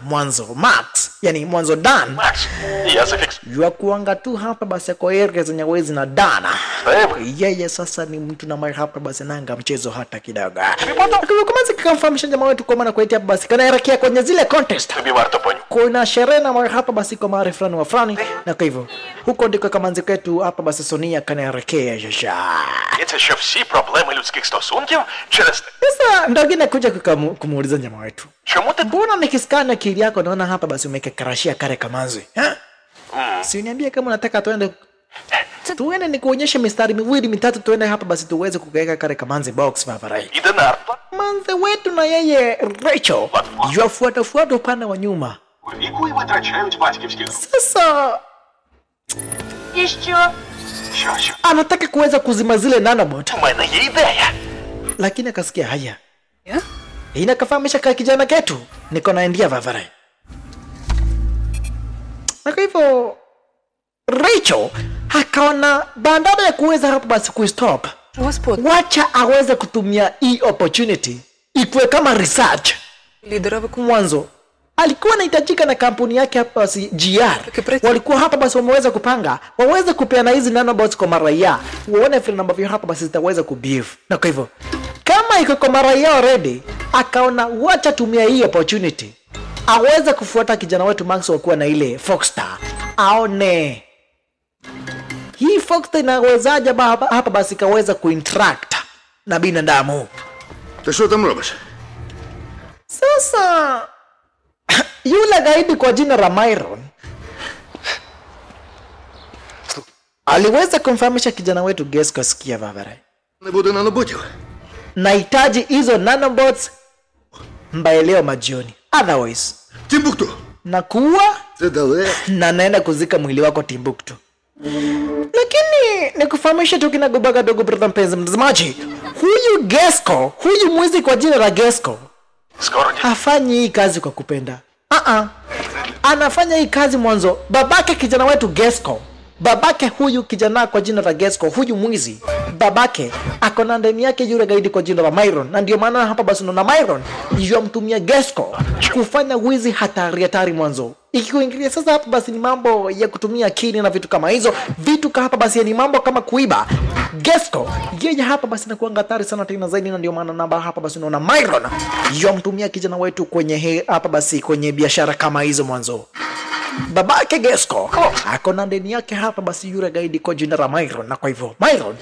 Mwanzo Max, yani mwanzo Dan. Макс, я зафіксую. Yua kuanga tu hapa basi kwa area zenye wezi na Dana. Ewe. Yeye sasa ni mtu na mara hapa basi nanga mchezo hata kidogo. Kwa kama zikamfahamisha jamaa wetu kwa maana kwa hapa basi kanaelekea kwenye zile contest. Тобі варто понюхати. Kuna sherehe na mara hapa basi kwa mara fulani wa fulani na kwa hivyo huko ndiko kama nziketu hapa basi Sonia kanaelekea shasha. Це що всі проблеми людських стосунків через те. Sasa ndio gine kuja kumuuliza jamaa wetu. Чому ти Mbona nikiskana akili yako naona hapa basi umekekarashia kare kamanzi? Si uniambie kama unataka tuende nikuonyeshe mistari miwili mitatu tuende hapa basi tuweze kukaweka kare kamanzi box Vavarai. іде на арт? Manze wetu na yeye Rachel yuafuata upande wa nyuma. Віку і витрачають батьківські. Sasa І що? Що? anataka kuweza kuzima zile nanobot. У мене є ідея. Lakini akasikia haya. Inakafahamisha kwa kijana ketu niko naendia Vavarai. Na kwa hivyo Rachel akaona bandada ya kuweza hapa basi kuistop. Господь, Wacha aweze kutumia hii opportunity ikuwe kama research. лідера Mwanzo alikuwa anahitajika na kampuni yake hapa basi GR. Walikuwa hapa basi wameweza kupanga waweze kupeana hizi nanobots kwa maraia. Uone vile ambavyo hapa basi zitaweza kubehave. Na kwa hivyo kama iko kwa maraia already akaona wacha tumia hii opportunity aweze kufuata kijana wetu Max wakuwa na ile Foxstar. Aone hii Foxstar inawezaje hapa basi kaweza kuinteract na binadamu. Ти що там робиш? Sasa yule gaidi kwa jina la Myron aliweza kumfahamisha kijana wetu Gesco, sikia Vavarai, Не буде наноботів. nahitaji hizo nanobots mbaye leo majioni, otherwise Тімбукту! nakuwa Це далеко. na naenda kuzika mwili wako Timbuktu. Lakini nikufahamisha tu kinagobaga dogo brother mpenzi mtazamaji, huyu Gesco, huyu mwizi kwa jina la Gesco Скоро hafanyi hii kazi kwa kupenda. Anafanya hii kazi mwanzo babake kijana wetu Gesco. Babake huyu kijana kwa jina la Gesco, huyu mwizi, babake akona ndani yake yule gaidi kwa jina la Myron. Na ndio maana hapa basi na Myron yamtumia Gesco kufanya wizi hatari mwanzo. Ikikuingilia sasa hapa basi ni mambo ya kutumia akili na vitu kama hizo. Vitu kama hapa basi ni mambo kama kuiba. Gesco yeye hapa basi na kuanga hatari sana tena zaidi, na ndio maana namba hapa basi unaona Myron yamtumia kijana wetu kwenye hapa basi kwenye biashara kama hizo mwanzo. Babake Gesco akona ndani yake hapa basi yule gaidi kwa jina la Myron, na kwa hivyo Myron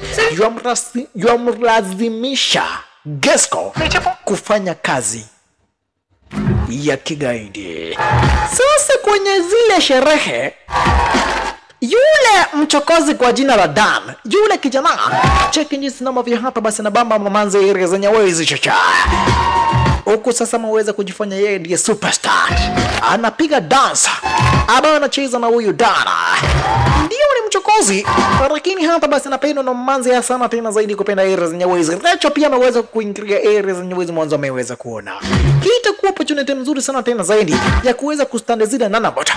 yamlazimisha Gesco kufanya kazi ya kigaidi. Sasa kwenye zile sherehe yule mchokozi kwa jina la Dan, yule kijana cheki jinsi namba vya hapa basi na bamba mamanze area zenye wezi chacha huku sasa maweza kujifanya yeye ndiye superstar, anapiga dance aba anacheza na huyu Dana, ndio ni mchokozi, lakini hapa basi anapendwa na mamanze ya sana tena zaidi kupenda area zenye wezi. Rachel pia ameweza kuingilia area zenye wezi mwanzo, ameweza kuona itakuwa opportunity nzuri sana tena zaidi ya kuweza kustande zile nanobot,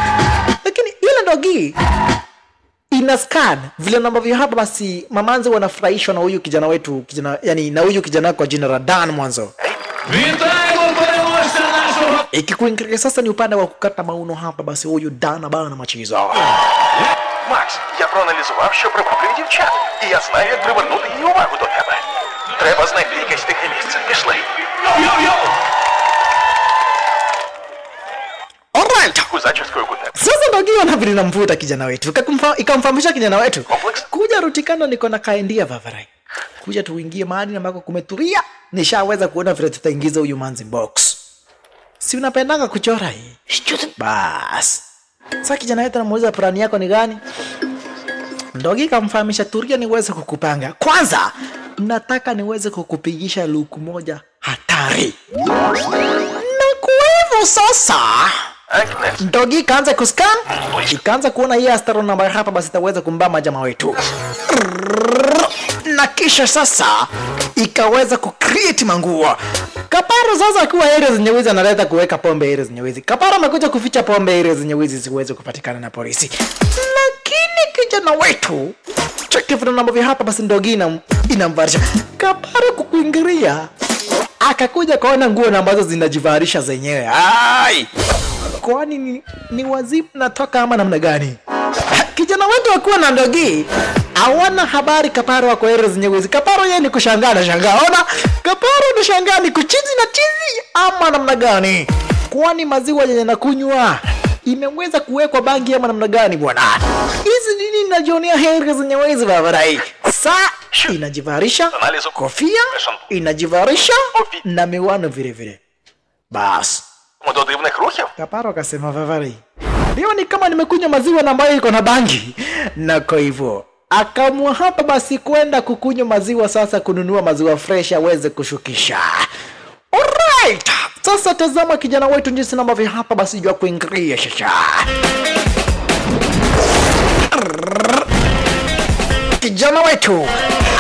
lakini ile dogi ina scan vile ambavyo hapa basi mamanze wanafurahishwa na huyu kijana wetu, yani na huyu kijana kwa jina la Dan mwanzo. Вітаємо переможця Ikikuingiria sasa ni upande wa kukata mauno hapa, basi huyu Dana bana machizo. Макс, я проаналізував, що приваблює дівчат. І я знаю, як привернути її увагу до тебе. Треба знайти якесь тихе місце. Пішли. Alright. У зачіскою кутеп. Sasa ndio wanavili namvuta kijana wetu. Ikamfahamisha kijana wetu. Kuja rutikano niko na kaendia Vavarai. Kuja tuingie mahali ambako kumetulia. Nishaweza kuona vile tutaingiza huyu manzi box. Si unapendanga kuchora hii? Bas. Sasa kijana wetu anamuuliza plani yako ni gani? Ndogi kamfahamisha tulia niweze kukupanga. Kwanza nataka niweze kukupigisha luku moja hatari. Na kwa hivyo sasa Ndogi kaanza kuscan, ikaanza kuona hii astronaut ambayo hapa basi itaweza kumbamba jamaa wetu. Na kisha sasa ikaweza kucreate manguo. Kaparo sasa akiwa area zenye wizi analeta kuweka pombe area zenye wizi. Kaparo amekuja kuficha pombe area zenye wizi siweze kupatikana na polisi. Lakini kijana wetu cheki vile nambavyo hapa basi Ndogi inamvarisha. Kaparo kukuingiria akakuja kaona nguo ambazo zinajivarisha zenyewe. Ai! Kwani ni wazimu natoka ama namna gani? Kijana wetu akuwa na Ndogi hawana habari Kaparo wako area zenye wizi. Kaparo yeye ni kushangaa na shangaa. Ona Kaparo ni shangaa ni kuchizi na chizi ama namna gani? Kwani maziwa yenye nakunywa imeweza kuwekwa bangi ama namna gani bwana? Hizi nini ninajionea area zenye wizi Vavarai? Saa inajivarisha kofia, inajivarisha na miwano vile vile. Bas. До дивних рухів? Kaparo akasema Vavarai, leo ni kama nimekunywa maziwa na ambayo iko na bangi. Na kwa hivyo akamua hapa basi kwenda kukunywa maziwa sasa, kununua maziwa fresh aweze kushukisha. Alright. Sasa tazama kijana wetu jinsi ambavyo hapa basi jua kuingiria shasha. Kijana wetu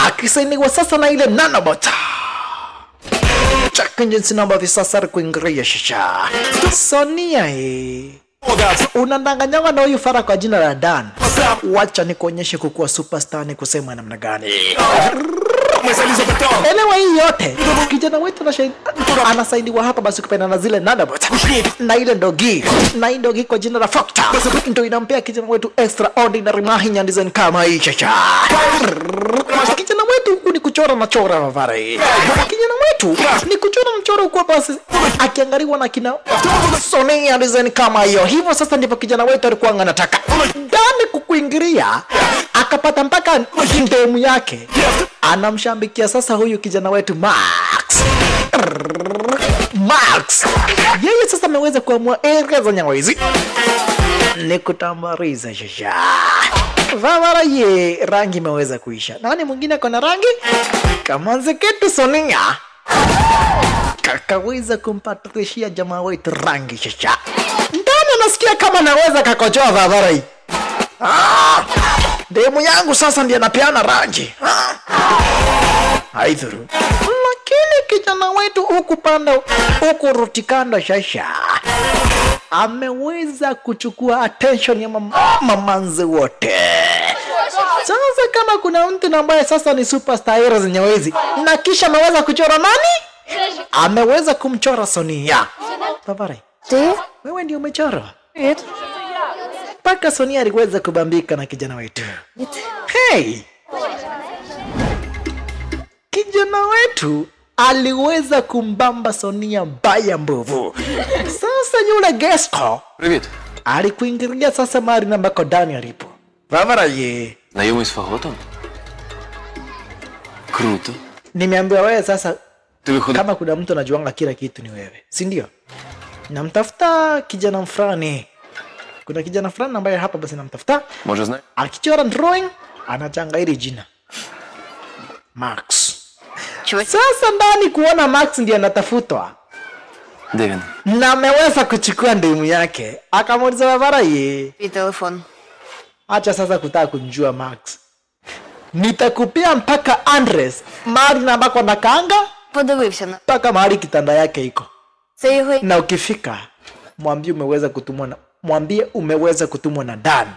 akisainiwa sasa na ile nanobot. Chaka jinsi ambavyo sasa kuingiria shasha. Sonia unadanganywa na huyu fara kwa jina la Dan. Wacha nikuonyeshe kukuwa superstar ni kusema namna gani. Elewa hii yote kijana wetu anasaidiwa hapa basi kupenda na zile nanobot na ile Ndogi na Ndogi kwa jina la Fakta ndio inampea kijana wetu extraordinary mahinya design kama hii chacha. Kijana wetu huku ni kuchora na chora Vavarai. Kijana wetu ni kuchora mchoro kwa basi akiangaliwa na kina Sonia design kama hiyo. Hivyo sasa ndipo kijana wetu alikuwa anataka ndani kukuingiria akapata mpaka ndemu yake. Anamshambikia sasa huyu kijana wetu Max. Yeye sasa ameweza kuamua area za nyawezi ni kutambariza shasha. Vavarai rangi imeweza kuisha. Nani mwingine kona rangi? Kama Zeketu Sonia kakaweza kumpatrishia jamaa wetu rangi shasha. Ndani nasikia kama naweza kakojoa Vavarai. Demu yangu sasa ndiye anapeana rangi. Haidhuru. Lakini kijana wetu huku panda huku rutikando shasha ameweza kuchukua attention ya mamanzi wote. Sasa kama kuna mtu ambaye sasa ni superstar hero zenye wezi na kisha ameweza kuchora nani? Ameweza kumchora Sonia. Vavarai. Wewe ndio umechora? Paka Sonia aliweza kubambika na kijana wetu. Hey! Kijana wetu aliweza kumbamba Sonia baya mbovu. Sasa yule Gesko Привіт. alikuingilia sasa mahali ambako Dani alipo. Vavarai. Знайомий з Фаготом? Круто. Nimeambiwa wewe sasa Ти виходить. kama kuna mtu anajuanga kila kitu ni wewe. Si ndio? Namtafuta kijana fulani. Kuna kijana fulani ambaye hapa basi namtafuta. Може, знає? Akichora drawing anachanga ile jina Max. Sasa ndani kuona Max ndiye anatafutwa. Де він? Na ameweza kuchukua ndimu yake. Akamuuliza Vavarai. Твій телефон. Acha sasa kutaka kunjua Max. Nitakupia mpaka address mahali na ambako nakaanga Подивився на. mpaka mahali kitanda yake iko. Це його. Na ukifika mwambie umeweza kutumwa na Dan.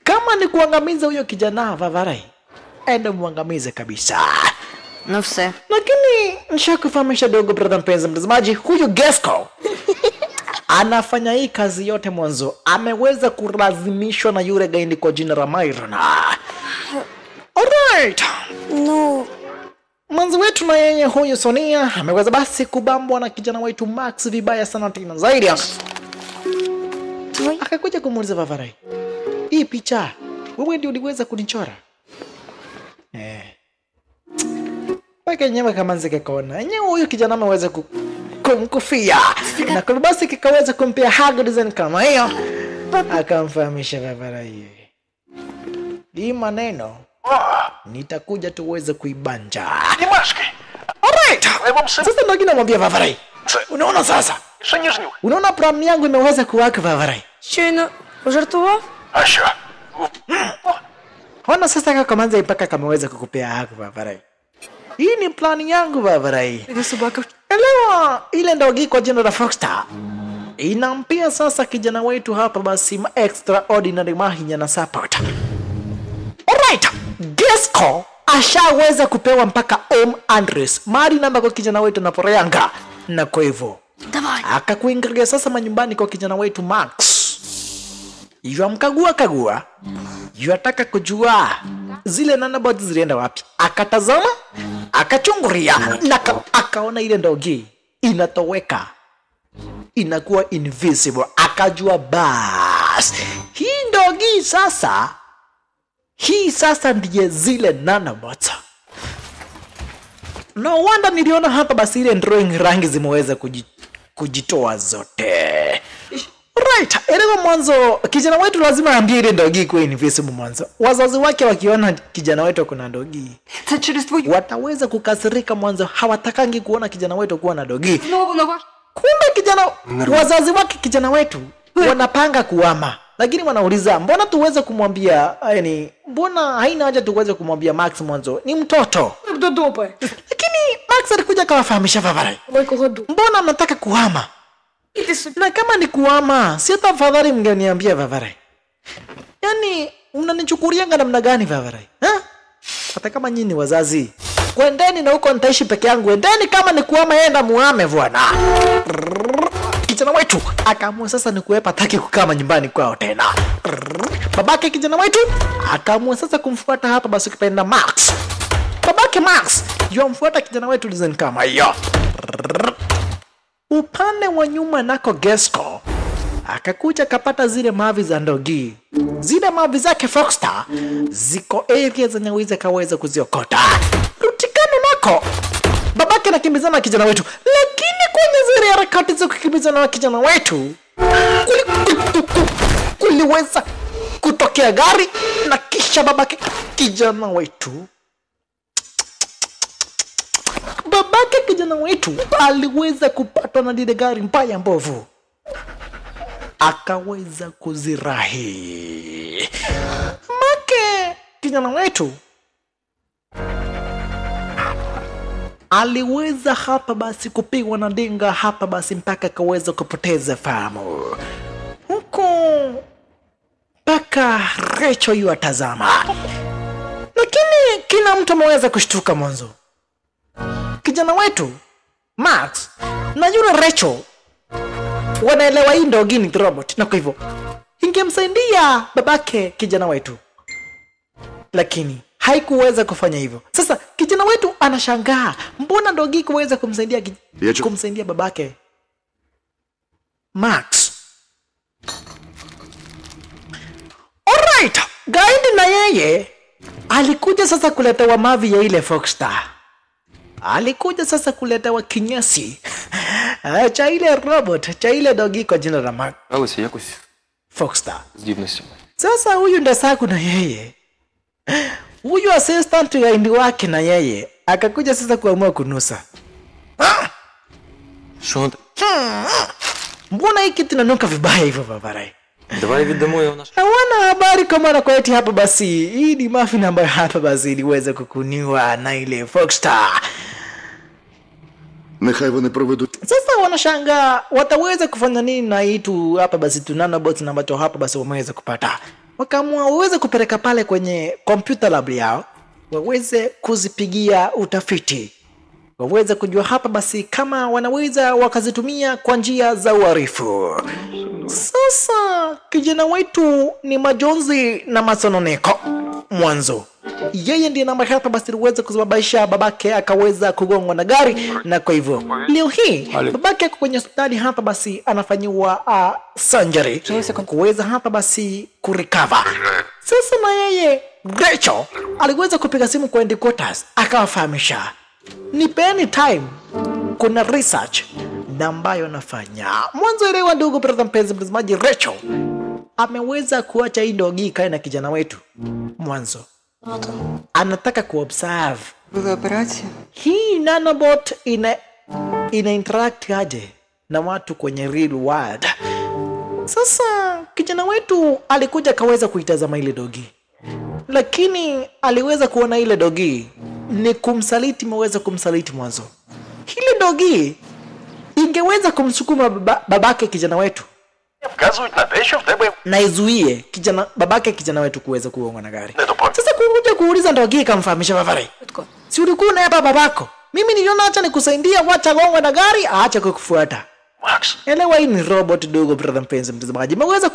Kama ni kuangamiza huyo kijana Vavarai, ende muangamize kabisa. Ну все. Lakini nishakufahamisha dogo brother mpenzi mtazamaji, huyu Gesko anafanya hii kazi yote mwanzo ameweza kulazimishwa na yule gaindi kwa jina la Myrna. Alright. Ну, Mwanzo wetu na yeye huyu Sonia ameweza basi kubambwa na kijana wetu Max vibaya sana tena zaidi. твой... Akakuja kumuuliza Vavarai, hii picha wewe ndio uliweza kunichora? Paka nyewe kama nzike kona. Nyewe huyu kijana ameweza kumkufia. Na kwa basi kikaweza kumpea hug design kama hiyo. Akamfahamisha Vavarai, hii maneno nitakuja tuweze kuibanja. Німашки. Alright. Вам все Sasa ndio namwambia Vavarai. Unaona sasa? ще ніжню. Unaona plan yangu imeweza kuwaka Vavarai. Щойно пожартував? А що? Ona sasa kama mpaka kameweza kukupea hug Vavarai. Hii ni plan yangu Vavarai. Іди собака. Elewa ile ndogi kwa jina la Foxstar. Inampia sasa kijana wetu hapa basi extraordinary mahinya na support. Alright. Gesco ashaweza kupewa mpaka Andres. Mari namba kwa kijana wetu na Poreanga. Na kwa hivyo Давай. akakuingilia sasa manyumbani kwa kijana wetu Max. Yua mkagua. Yuataka kujua zile nanobots zilienda wapi. Akatazama, akachunguria na akaona ile ndogi inatoweka, inakuwa invisible. Akajua bas, hii sasa ndiye zile nanobots. No wonder niliona hapa basi ile drawing rangi zimeweza kujitoa zote. Right, elewa mwanzo kijana wetu lazima aambie ile ndogi kwa invisible mwanzo. Wazazi wake wakiona kijana wetu kuna ndogi, Це через твою... wataweza kukasirika mwanzo, hawatakangi kuona kijana wetu kuwa na ndogi. Знову на ваш... Kumbe wazazi wake kijana wetu wanapanga kuama. Lakini wanauliza mbona tuweze kumwambia, yani mbona haina haja tuweze kumwambia Max mwanzo, ni mtoto. До дупи. Lakini Max alikuja kawafahamisha Vavarai, Великого году. mbona mnataka kuhama? Іди собі. Na kama ni kuhama, si tafadhali mngeniambia Vavarai. Yani mnanichukurianga namna gani Vavarai? Hata kama nyinyi wazazi, kwendeni na huko nitaishi peke yangu. Endeni, kama ni kuhama yenda muhame bwana. Kijana wetu akaamua sasa ni kuepa, taki kukaa nyumbani kwao tena. Babake kijana wetu akaamua sasa kumfuata hapa basi kipenda Max. Babake Max yomfuata kijana wetu design kama hiyo. Upande wa nyuma nako Gesco akakuja kapata zile mavi za ndogi. Zile mavi zake Foxstar ziko area zenye wizi kaweza kuziokota. Rutikano nako babake anakimbizana na kijana wetu, lakini kwenye zile harakati za kukimbizana na kijana wetu kuliweza kutokea gari na kisha babake kijana wetu aliweza kupatwa na lile gari mbaya mbovu, akaweza kuzirahi. Make kijana wetu aliweza hapa basi kupigwa na dinga hapa basi mpaka akaweza kupoteza fahamu, huku mpaka Recho yuatazama. Lakini kila mtu ameweza kushtuka mwanzo. Kijana wetu Max na yule Recho wanaelewa hii ndogi ni robot, na kwa hivyo ingemsaidia babake kijana wetu, lakini haikuweza kufanya hivyo. Sasa kijana wetu anashangaa, mbona ndogi kuweza kumsaidia babake Max. Alright, gaidi na yeye alikuja sasa kuletewa mavi ya ile Foxstar. Alikuja sasa kuletewa kinyesi cha ile robot, cha ile dogi kwa jina la Max. Алися якось Foxstar. здібностями. Sasa huyu Ndasaku na yeye, huyu assistant gaidi wake na yeye akakuja sasa kuamua kunusa. Що? Mbona hiki tunanuka vibaya hivyo Vavarai? Давай віддамо його наш. Hawana habari kama na kweti hapa basi. Hii ni muffin ambayo hapa basi iliweza kukuniwa na ile Foxstar. Нехай вони проведуть. Sasa wanashanga wataweza kufanya nini na hii tu hapa basi tu nanobots na ambacho hapa basi wameweza kupata. Wakaamua waweze kupeleka pale kwenye computer lab yao, waweze kuzipigia utafiti waweze kujua hapa basi kama wanaweza wakazitumia kwa njia za uhalifu. Sasa kijana wetu ni majonzi na masononeko mwanzo. Yeye ndiye namba hapa basi uweze kusababisha babake akaweza kugongwa na gari, na kwa hivyo leo hii babake ako kwenye hospitali hapa basi anafanyiwa surgery kuweza hapa basi kurecover. Sasa na yeye Rachel aliweza kupiga simu kwa headquarters akawafahamisha, nipeni time, kuna research na ambayo nafanya. Mwanzo elewa ndugu brother mpenzi mtazamaji, Rachel ameweza kuacha hii dogi kae na kijana wetu. Mwanzo anataka kuobserve Была операция. hii nanobot ina interact aje na watu kwenye real world. Sasa kijana wetu alikuja kaweza kuitazama ile dogi, lakini aliweza kuona ile dogi ni kumsaliti, meweza kumsaliti mwanzo. Ile dogi ingeweza kumsukuma babake kijana wetu Вказують на те, що в тебе na izuie babake kijana wetu kuweza kuongwa na gari. недопомога. Sasa kuja kuuliza ndogi kamfahamisha babare, si ulikuwa na hapa babako? Mimi niliona acha nikusaidia, wacha gongwa na gari, aacha kukufuata. Макс, Elewa hii ni robot dogo brother mpenzi mtazamaji. Imeweza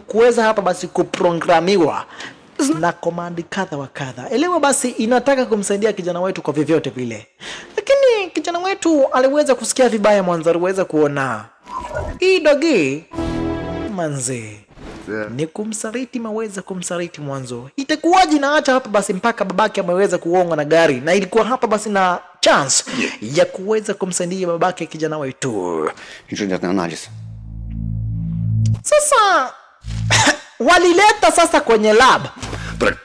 kuweza hapa basi kuprogramiwa na command kadha wa kadha. Elewa basi inataka kumsaidia kijana wetu kwa vyovyote vile. Lakini kijana wetu aliweza kusikia vibaya mwanzo, aliweza kuona hii dogi manze ni kumsaliti, maweza kumsaliti mwanzo. Itakuwaje na acha hapa basi mpaka babake ameweza kuongwa na gari, na ilikuwa hapa basi na chance ya kuweza kumsaidia babake kijana wetu. Інженерний аналіз. Sasa walileta sasa kwenye lab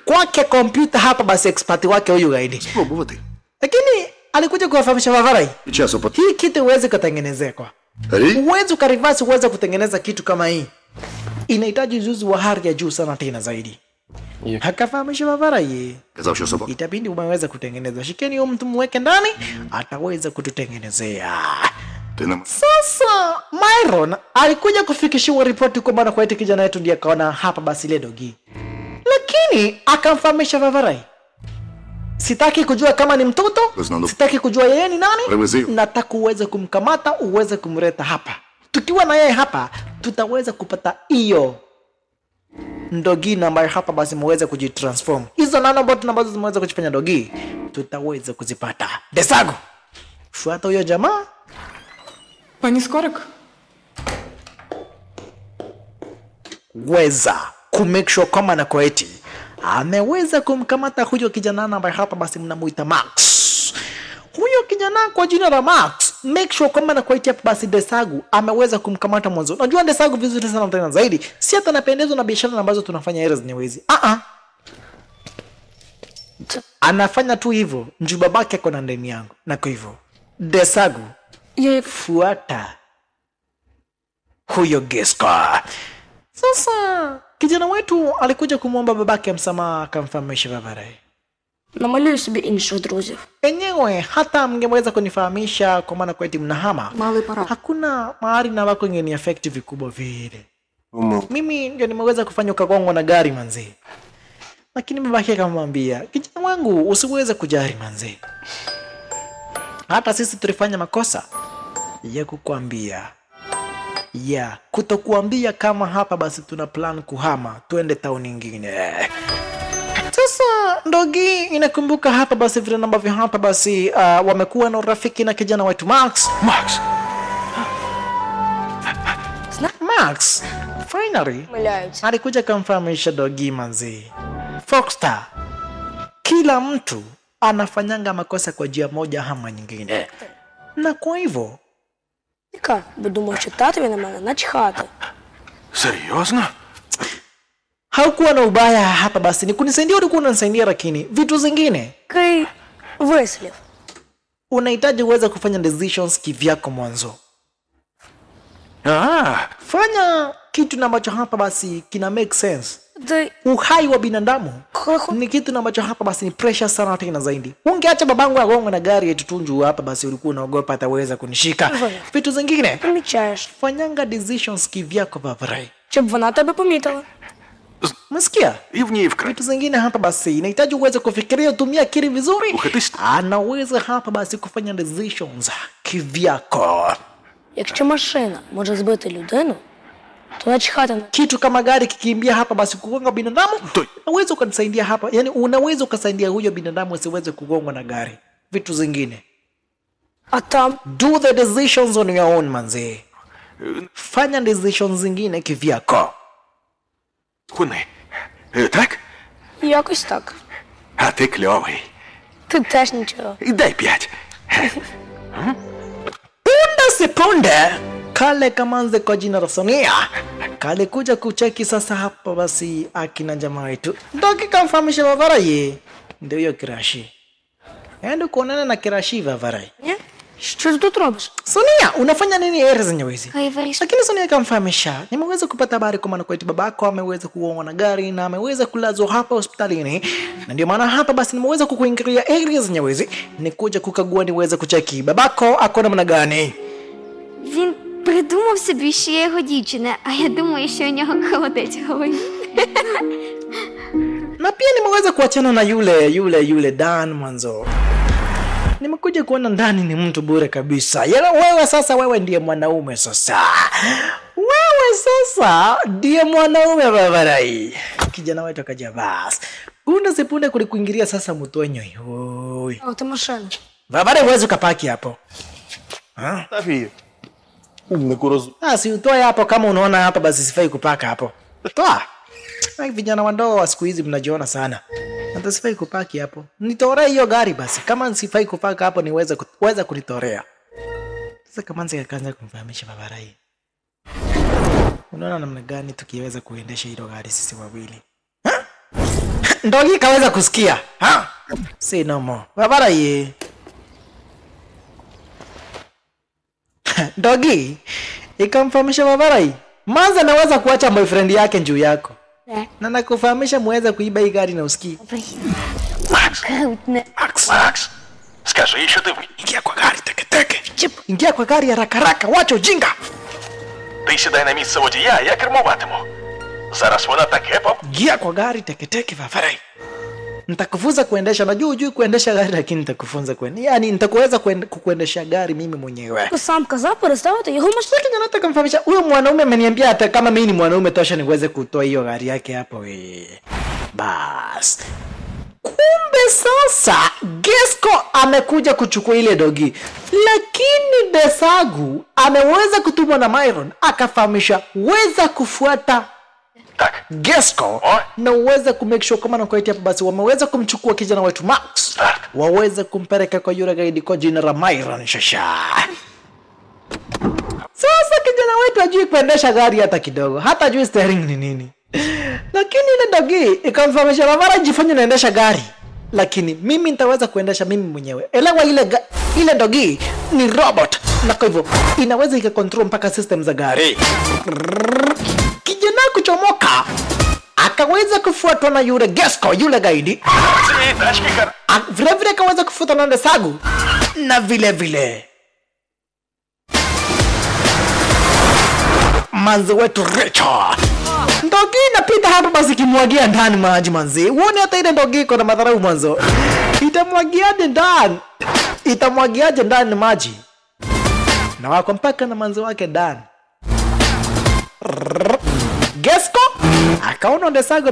kwake kompyuta hapa basi expert wake huyu gaidi, Спробувати. lakini alikuja kuwafahamisha Vavarai Часу по... hii kitu huwezi kutengenezeka. Uwezi ukarivasi uweze kutengeneza kitu kama hii, inahitaji ujuzi wa hali ya juu sana tena zaidi. Hakafahamisha Vavarai Казав, що собак. itabidi umeweza kutengeneza, shikeni huyo mtu mweke ndani, ataweza kututengenezea. Ти не... Sasa Myron alikuja kufikishiwa ripoti kwamba na kwa eti kijana wetu ndiye akaona hapa basi ile dogi, lakini akamfahamisha Vavarai, sitaki kujua kama ni mtoto, sitaki kujua yeye ni nani, nataka uweze kumkamata, uweze kumleta hapa. Tukiwa na yeye hapa tutaweza kupata hiyo ndogi na ambayo hapa basi muweze kujitransform. Hizo nanobot ambazo zimeweza kujifanya dogi tutaweza kuzipata. Desagu, fuata huyo jamaa. Пані Скорик? Weza kumake sure kama na Koeti ameweza kumkamata huyo kijana ambaye hapa basi mnamuita Max. Huyo kijana kwa jina la Max, make sure kama na Koeti hapa basi Desagu ameweza kumkamata mwanzo. Unajua Desagu vizuri sana tena zaidi, si hata napendezwa na biashara ambazo tunafanya errors nyewezi. Anafanya tu hivyo njoo babake ako na ndani yangu, na kwa hivyo Desagu fuata huyo Geska. Sasa kijana wetu alikuja kumwomba babake msamaha, akamfahamisha Vavarai. Намалюю собі інших друзів. Enyewe hata mngeweza kunifahamisha kwa maana kwa eti mnahama, hakuna mahali na wako ingeni affect vikubwa vile. Mimi ndio nimeweza kufanya ukagongwa na gari manzi. Lakini babake akamwambia, kijana wangu usiweze kujari manzi, hata sisi tulifanya makosa ya kukuambia, ya kutokuambia kama hapa basi tuna plan kuhama tuende town nyingine. Sasa ndogi inakumbuka hapa basi vile ambavyo hapa basi wamekuwa na urafiki na kijana wetu Max. Max finally alikuja kumfahamisha dogi manzi, Foxstar, kila mtu anafanyanga makosa kwa njia moja ama nyingine, na kwa hivyo Бо думав, що татові на мене начхати. Серйозно? haukuwa na ubaya hapa basi, ni kunisaidia, ulikuwa unanisaidia, lakini vitu zingine Такий вислів. unahitaji uweze kufanya decisions kivyako mwanzo. Fanya kitu ambacho hapa basi kina make sense. Ти Uhai wa binadamu ni kitu ambacho hapa basi ni pressure sana tena zaidi. Ungeacha babangu agongwe na gari yetu tunju hapa basi ulikuwa unaogopa ataweza kunishika. Vitu zingine помічаєш, fanyanga decisions kivyako Vavarai. щоб вона тебе помітила. Msikia? І в ній вкрай. Vitu zingine hapa basi inahitaji uweze kufikiria, utumie akili vizuri. Ухитись. Anaweza hapa basi kufanya decisions kivyako. Якщо машина може збити людину, то начхати на Kitu kama gari kikimbia hapa basi kugonga binadamu, unaweza ukanisaidia hapa. Yani unaweza ukasaidia huyo binadamu asiweze kugongwa na gari. Vitu zingine. А там Do the decisions on your own, manzi. Fanya decisions zingine kivyako. Хуни. Так? якось так. А ти кльовий. Тут теж нічого. Дай 5. Punde si punde kale kamanze kwa jina la Sonia kale kuja kucheki sasa hapa basi akina jamaa wetu ndoki kamfahamisha Vavarai ndio hiyo Kirashi. Endo kuonana na Kirashi Vavarai. Ні? Що ти тут робиш? Sonia, unafanya nini ere zenye wizi? Кайваріш. Lakini Sonia kamfahamisha, nimeweza kupata habari kwa maana kweti babako ameweza kuongwa na gari na ameweza kulazwa hapa hospitalini. Na ndio maana hapa basi nimeweza kukuingilia area zenye wizi, nikuja kukagua niweze kucheki babako ako namna gani. Він придумав собі, що я його дівчина, а я думаю, що у нього холодець в голові. Na pia nimeweza kuachana na yule Dan mwanzo. Nimekuja kuona ndani ni mtu bure kabisa. Yala wewe sasa, wewe ndiye mwanaume sasa. Wewe sasa ndiye mwanaume Vavarai. Kijana wetu akaja bas. Punde sipunde kulikuingilia sasa mtonyo. Oi. О, ти машина. Vavarai wewe ukapaki hapo. Ha? Safi. Umekurozu. Si utoe hapo kama unaona hapa basi sifai kupaka hapo. Toa. Vijana wadogo wa siku hizi mnajiona sana. Hata sifai kupaki hapo. Nitorea hiyo gari basi. Kama sifai kupaka hapo niweze kunitorea. Sasa kama nikaanza kumfahamisha Vavarai. Unaona namna gani tukiweza kuendesha hilo gari sisi wawili? Ndogi kaweza kusikia. Ha? Say no more. Vavarai. Ndogi ikamfahamisha Vavarai. Manza naweza kuacha boyfriend yake juu yako. Na nakufahamisha muweze kuiba hii gari na usikii. Макс, скажи, що ти Ingia kwa gari teke. Chip, ingia kwa gari haraka, wacha ujinga. Ти сідай на місце водія, я кермуватиму. Зараз вона таке Ingia kwa gari teke Vavarai. Nitakufunza kuendesha. Najua hujui kuendesha gari lakini nitakufunza kuendesha. Yaani nitakuweza kuendesha gari mimi mwenyewe. Ти сам казав переставити його машину. Lakini nataka kumfahamisha huyo mwanaume ameniambia hata kama mimi ni mwanaume tosha niweze kutoa hiyo gari yake hapo we. Bas. Kumbe sasa Gesco amekuja kuchukua ile dogi. Lakini Desagu ameweza kutumwa na Myron akafahamisha weza kufuata Так. Gesco na uweze kumake sure kama nakuiti hapa basi wameweza kumchukua kijana wetu Max. Waweze kumpeleka kwa yule gaidi kwa jina la Myron shasha. Sasa kijana wetu hajui kuendesha gari hata kidogo. Hata hajui steering ni nini. Lakini ile dogi ikamfahamisha Vavarai jifanye naendesha gari. Lakini mimi nitaweza kuendesha mimi mwenyewe. Elewa ile dogi ni robot. Na kwa hivyo inaweza ikakontrol mpaka system za gari. Kijana kuchomoka akaweza kufuatwa na yule Gesco, yule gaidi. Vile akaweza kufuatwa na Desagu. Na vile manzi wetu Richard. Ndogi inapita hapa basi kimwagia ndani maji manzi. Uone hata ile ndogi iko na madharau mwanzo. Itamwagiaje ndani maji? Na wako mpaka na manzi wake Dan. Gesco akaona Desagu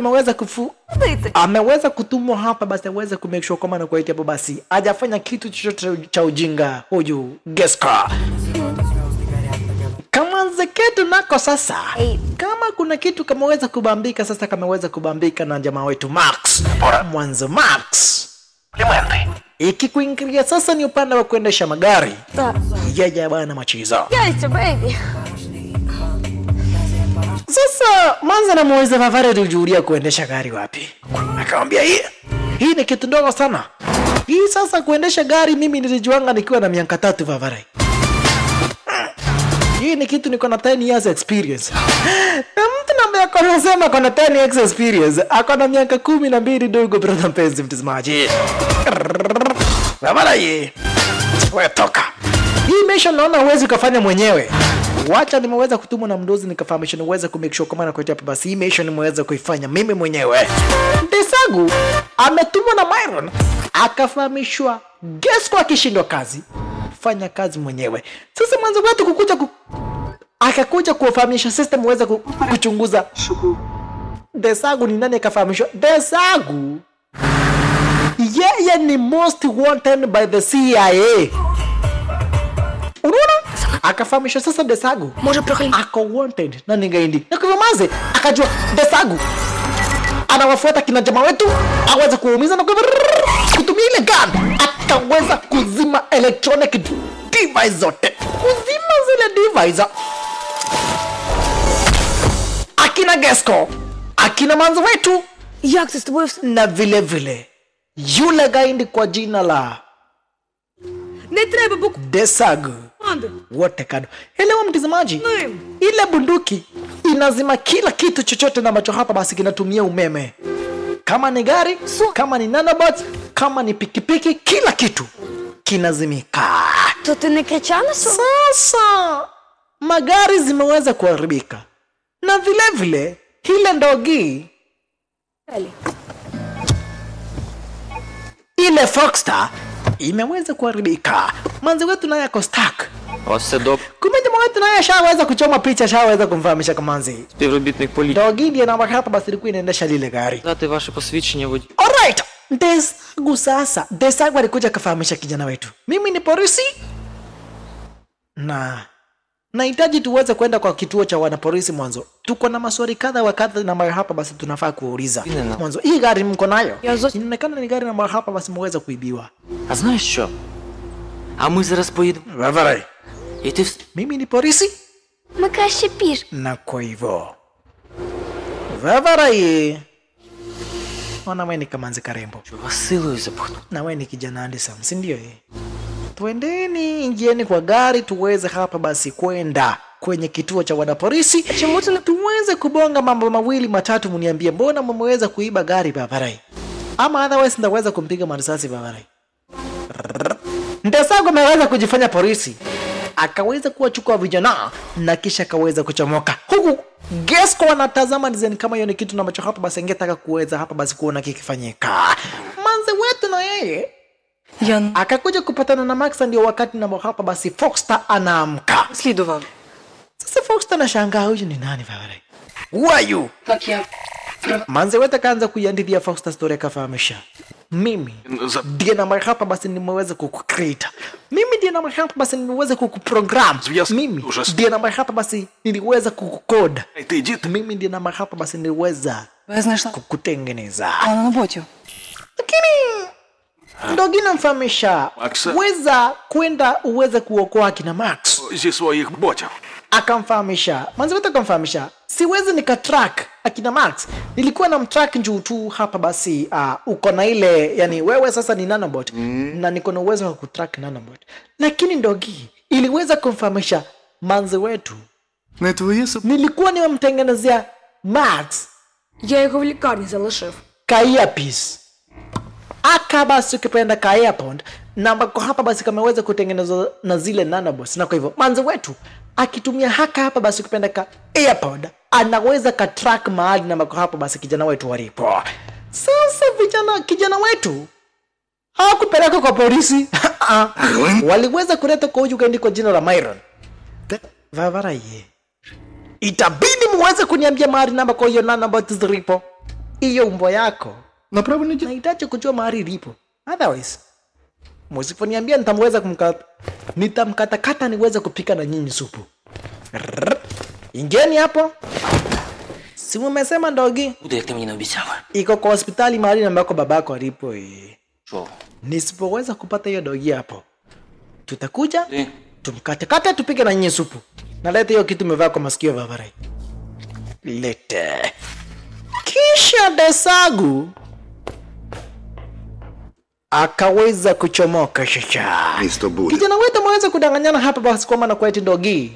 ameweza kutumwa hapa basi aweze kumake sure kama anakuwa hapo basi hajafanya kitu chochote cha ujinga huyu Gesco. Kama nzeketu nako sasa kama kuna kitu kameweza kubambika sasa kameweza kubambika na jamaa wetu Max. Mwanzo Max ikikuingilia sasa ni upande wa kuendesha magari. Yeye bwana machizo. Яйця, бейбі. Sasa Manza na muweza Vavarai kujulia kuendesha gari wapi? Akamwambia hii ni kitu ndogo sana. Hii sasa kuendesha gari mimi nilijuanga nikiwa na miaka 3 Vavarai. Hii ni kitu niko na 10 years experience. Na mtu na miaka anasema kuna 10 years experience. Ako na miaka 12 dogo brother mpenzi mtazamaji. Vavarai. Wewe toka. Hii mission naona huwezi kufanya mwenyewe. Wacha nimeweza kutumwa na mdozi nikafahamisha niweze kumake sure kama na kwetu hapa basi hii mission nimeweza kuifanya mimi mwenyewe. Desagu ametumwa na Myron akafahamishwa Gesco akishindwa kazi fanya kazi mwenyewe. Sasa mwanzo wetu kukuja akakuja kuwafahamisha system uweze kuchunguza Desagu ni nani akafahamishwa. Desagu yeye ni most wanted by the CIA. Unaona? Akafahamishwa sasa Desagu ako wanted na ningaindi. Na kwa maze akajua Desagu anawafuata kina jamaa wetu aweza kuumiza na kutumia ile gun akaweza kuzima electronic device zote. Kuzima zile device. Akina Gesco, akina manzo wetu, Як це з тобою все? na vile vile yule gaindi kwa jina la Не треба буквально. Desagu wote kado. Elewa mtazamaji, ile bunduki inazima kila kitu chochote na ambacho hapa basi kinatumia umeme. Kama ni gari, kama ni nanobots, kama ni pikipiki, kila kitu kinazimika. То ти не кричала? Sasa magari zimeweza kuharibika na vile vile ile ndogi ile Foxstar imeweza kuharibika. Manzi wetu naye ako stuck. Ось це доп. Kumbe jamaa wetu naye shaweza kuchoma picha, shaweza kumfahamisha Kamanzi. Співробітник поліції. Dogi ndiye namba hapa basi ilikuwa inaendesha lile gari. Дати ваше посвідчення водія. Alright. Desagu sasa. Desagu alikuja kafahamisha kijana wetu. Mimi ni polisi. Na nahitaji tuweze kwenda kwa kituo cha wanapolisi mwanzo. Tuko na maswali kadha wa kadha na ambayo hapa basi tunafaa kuuliza. Mwanzo hii gari mko nayo? Inaonekana ni gari ambayo hapa basi mweza kuibiwa. А знаєш що? А ми зараз поїдемо. Ваварай. І ти Mimi ni polisi. Ми краще піш. Na kwa hivyo Vavarai, ona wewe ni Kamanzi Karembo Василою запхну. na wewe ni kijana handsome, si ndio? Twendeni, ingieni kwa gari tuweze hapa basi kwenda kwenye kituo cha wanapolisi tuweze kubonga mambo mawili matatu. Mniambie mbona mmeweza kuiba gari Vavarai, ama otherwise ndaweza kumpiga marisasi Vavarai. Desagu ameweza kujifanya polisi akaweza kuwachukua vijana na kisha akaweza kuchomoka huku Gesco anatazama design kama hiyo ni kitu na macho hapa basi angetaka kuweza hapa basi kuona kikifanyika. Manze wetu na yeye akakuja kupatana na Max, ndio wakati na hapa basi Foxstar anaamka. Слідував. Sasa Foxstar anashangaa huyu ni nani Valerie? Who are you? Так я. Manze wetu akaanza kuiandithia Foxstar story akafahamisha. Mimi ndiye na hapa basi nimeweza kukucreate. Mimi ndiye na hapa basi nimeweza kukuprogram. Mimi ndiye na hapa basi niliweza kukucode. Mimi ndiye na hapa basi niliweza kukutengeneza. Вона на боті. Lakini Dogi namfahamisha weza kwenda uweze kuokoa kina Max Зі своїх ботів. akamfahamisha. Manzi wetu akamfahamisha siwezi nikatrack akina Max, nilikuwa na mtrack njuu tu hapa basi uko na ile yani wewe sasa ni nanobot na niko na uwezo wa kutrack nanobot. Lakini Dogi iliweza kumfahamisha manzi wetu nilikuwa nimemtengenezea Max Я його в лікарні залишив. Kaearpiece aka basi ukipenda Kaearpod na ambako hapa basi kameweza kutengenezwa na zile nanobots, na kwa hivyo manzi wetu akitumia haka hapa basi ukipenda Kaearpod anaweza katrack mahali na ambako hapa basi kijana wetu walipo. Sasa kijana wetu hawakupeleka kwa polisi waliweza kuleta kwa huyu gaindi kwa jina la Myron. Vavarai, itabidi muweze kuniambia mahali namba kwa hiyo nanobots zilipo. Hiyo umbo yako nahitaji kujua mahali ilipo, otherwise msiponiambia nitamkatakata niweze kupika na nyinyi supu. Ingeni hapo. Si mmesema Dogi Буде, як ти мені не обіцяла. iko kwa hospitali mahali ambako babako alipo. Що? Nisipoweza kupata hiyo Dogi hapo, tutakuja Ти? tumkatakata tupike na nyinyi supu. Naleta hiyo kitu umevaa kwa masikio Vavarai. Lete. Kisha Desagu akaweza kuchomoka shasha. Kijana wetu ameweza kudanganyana hapa basi kwa maana kwa eti Dogi.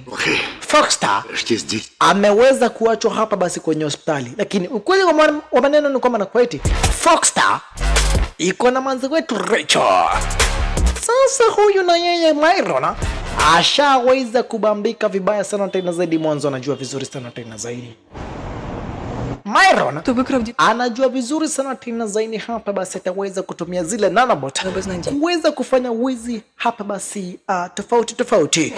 Foxstar ameweza kuachwa hapa basi kwenye hospitali. Lakini ukweli wa maneno ni kwamba na kwa eti Foxstar iko na manzi wetu Rachel. Sasa huyu na yeye Myron ashaweza kubambika vibaya sana tena zaidi. Mwanzo anajua vizuri sana tena zaidi. Myron anajua vizuri sana tena zaidi hapa basi ataweza kutumia zile nanobot kuweza kufanya wizi hapa basi tofauti.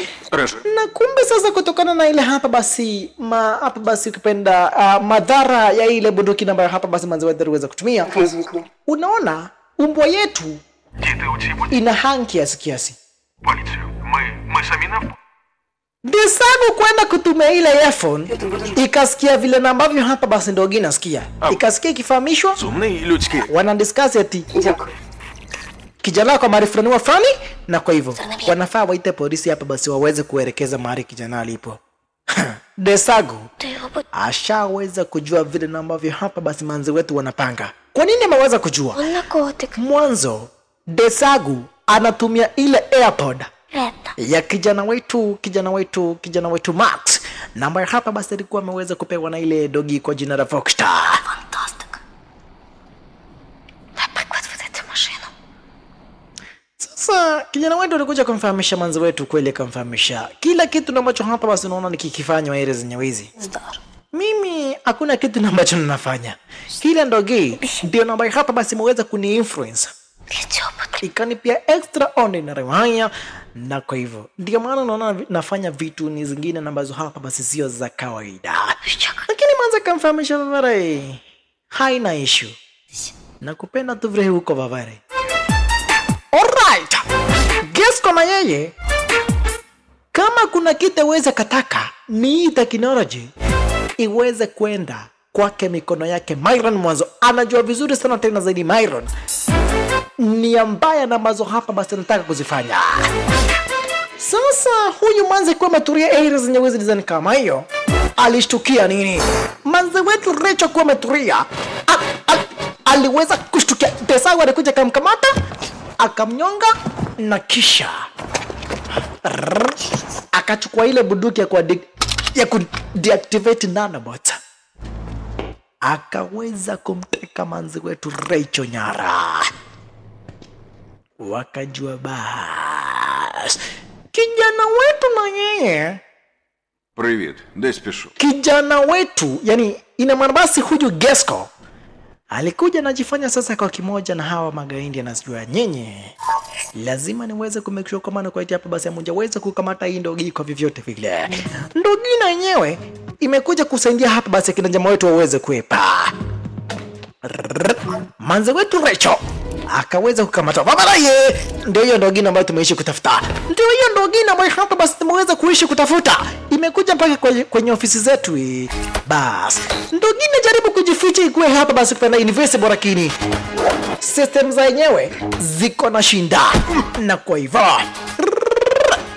Na kumbe sasa kutokana na ile hapa basi hapa basi ukipenda madhara ya ile bunduki ambayo hapa basi manzi wetu aliweza kutumia. Unaona umbwa yetu ina hanki kiasi. Desagu kwenda kutumia ile earphone ikasikia vile na ambavyo hapa basi Ndogi nasikia. Ikasikia ikifahamishwa wana discuss eti kijana kwa maarifa fulani wa fulani, na kwa hivyo wanafaa waite polisi hapa basi waweze kuelekeza mahali kijana alipo. Desagu ashaweza kujua vile na ambavyo hapa basi manzi wetu wanapanga. Kwa nini ameweza kujua? Mwanzo Desagu anatumia ile AirPod ya kijana wetu Max, na ambaye hapa basi alikuwa ameweza kupewa na ile dogi kwa jina la Foxstar. Sasa kijana wetu alikuja kumfahamisha manzi wetu, kweli kumfahamisha kila kitu ambacho hapa basi unaona nikikifanya ile zenye wizi. Mimi hakuna kitu ambacho ninafanya. Kila Ndogi ndio ambaye hapa basi ameweza kuni-influence. Ikanipia extraordinary haya, na kwa hivyo ndio maana naona nafanya vitu ni zingine ambazo hapa basi sio za kawaida. Lakini manza kamfahamisha Vavare haina issue. Nakupenda tu vile huko Vavare. Alright. Guess kama yeye kama kuna kitu iweze kataka ni technology iweze kwenda kwake mikono yake. Myron mwanzo anajua vizuri sana tena zaidi. Myron ni ambaye na mazo hapa basi nataka kuzifanya. Sasa huyu manze kwa maturia areas zenye wizi design kama hiyo alishtukia nini? Manze wetu Recho kwa maturia aliweza kushtukia. Desagu alikuja kumkamata akamnyonga na kisha akachukua ile bunduki ya kudeactivate nanobot, akaweza kumteka manzi wetu Recho nyara. Wakajua bas kijana wetu na yeye. Привет, дай спешу. Kijana wetu, yani ina maana basi huyu Gesco alikuja najifanya sasa kwa kimoja na hawa magaindi, anasijua nyenye lazima niweze kumake sure kama kwa hapa basi hamjaweza kukamata hii Ndogi kwa vyovyote vile. Ndogi na yenyewe imekuja kusaidia hapa basi kina jamaa wetu waweze kuepa. Manze wetu Recho akaweza kukamata Vavaraye. Ndio hiyo Ndogi ambayo tumeishi kutafuta. Ndio hiyo Ndogi ambayo hapa basi tumeweza kuishi kutafuta. Imekuja mpaka kwenye ofisi zetu. Bas Ndogi jaribu kujificha ikuwe hapa basi kupenda invisible, lakini system za yenyewe ziko na shinda, na kwa hivyo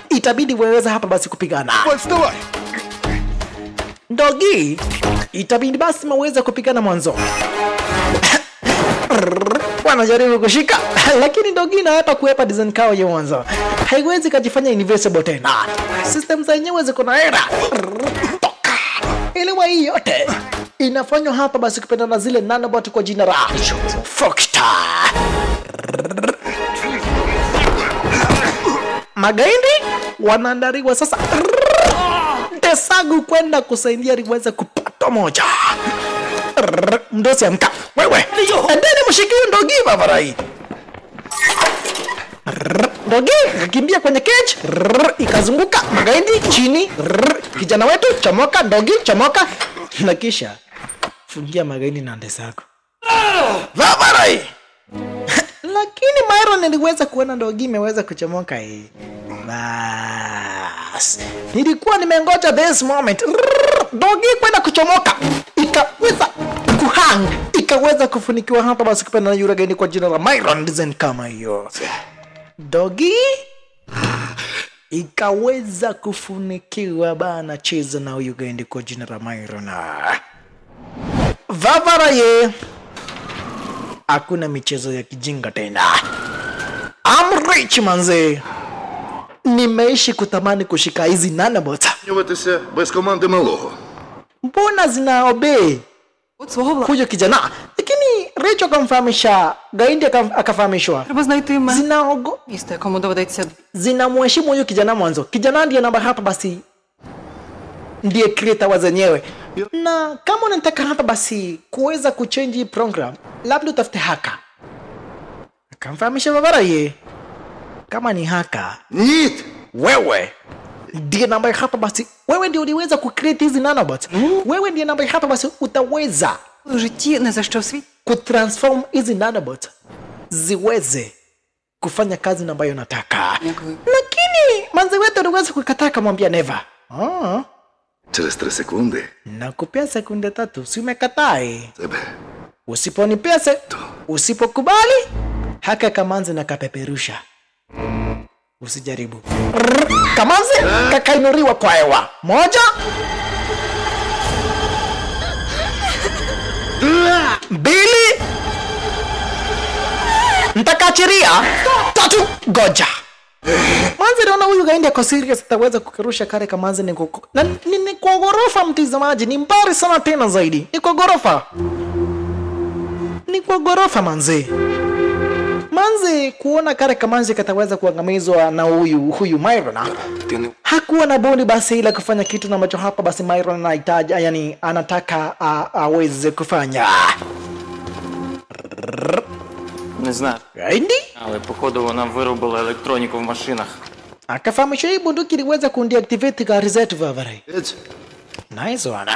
itabidi waweza hapa basi kupigana. Ndogi itabidi basi maweza kupigana mwanzo. Wanajaribu kushika, lakini Ndogi na hapa kuepa design kao ya mwanzo haiwezi kujifanya invisible tena. System za yenyewe ziko na error. Ile hii yote inafanywa hapa basi kupenda na zile nanobot kwa jina la Foxstar. Magaindi wanaandaliwa sasa Desagu kwenda kusaidia liweze kupata moja. Mdosi amka wewe, endeni mshike Ndogi Vavarai. Ndogi kimbia kwenye cage, ikazunguka magaindi chini. Kijana wetu chomoka, Ndogi chomoka, na kisha fungia magaindi na Desagu Vavarai. Lakini Myron niliweza kuona Ndogi imeweza kuchomoka hii. Bas nilikuwa nimengoja this moment Ndogi kwenda kuchomoka, ikaweza kuhang, ikaweza kufunikiwa hapa basi kupenda na yule gani kwa jina la Myron design kama hiyo. Ndogi ikaweza kufunikiwa bana, cheza na huyu gani kwa jina la Myron. Vavaraye hakuna michezo ya kijinga tena. I'm rich manze. Nimeishi kutamani kushika hizi nanobot. Без команди малого. Mbona zinaobey huyo kijana? Lakini Ричо akamfahamisha, Gaindi akafahamishwa. Треба знайти Zinaogo місто, якому доведеться. zinamheshimu huyu kijana mwanzo. Kijana ndiye namba hapa basi ndiye creator wa zenyewe. Na kama unataka hapa basi kuweza kuchange program, labda utafute haka. Akamfahamisha Vavarai kama ni haka. Nit! Wewe ndiye namba hapa basi. Wewe ndiye uliweza kucreate hizi nanobots. Wewe ndiye namba hapa basi utaweza У житті не за що в світі. kutransform hizi nanobots ziweze kufanya kazi ambayo nataka. Lakini manzi wetu aliweza kukataa, kumwambia never. Через 3 секунди. Nakupea sekunde 3, si umekataa? Тебе. Usiponipea usipokubali, haka kamanzi na kapeperusha. Usijaribu. Kamanzi kakainuriwa kwa hewa. 1 2 Ntakaachiria 3 goja. Manzi naona huyu Gaindi ako serious, ataweza kukarusha kare kamanzi ni kwa ghorofa mtizamaji, ni mbali sana tena zaidi. Ni kwa ghorofa manzi. Manzi kuona kare kamanzi kataweza kuangamizwa na huyu Myron. Hakuwa na bodi basi ila kufanya kitu ambacho hapa basi Myron anahitaji, yani anataka aweze kufanya. Не знаю. Gaindi? Але походу вона виробила електроніку в машинах. Akafahamisha hii bunduki iliweza kundeactivate gari zetu Vavarai. Nice one.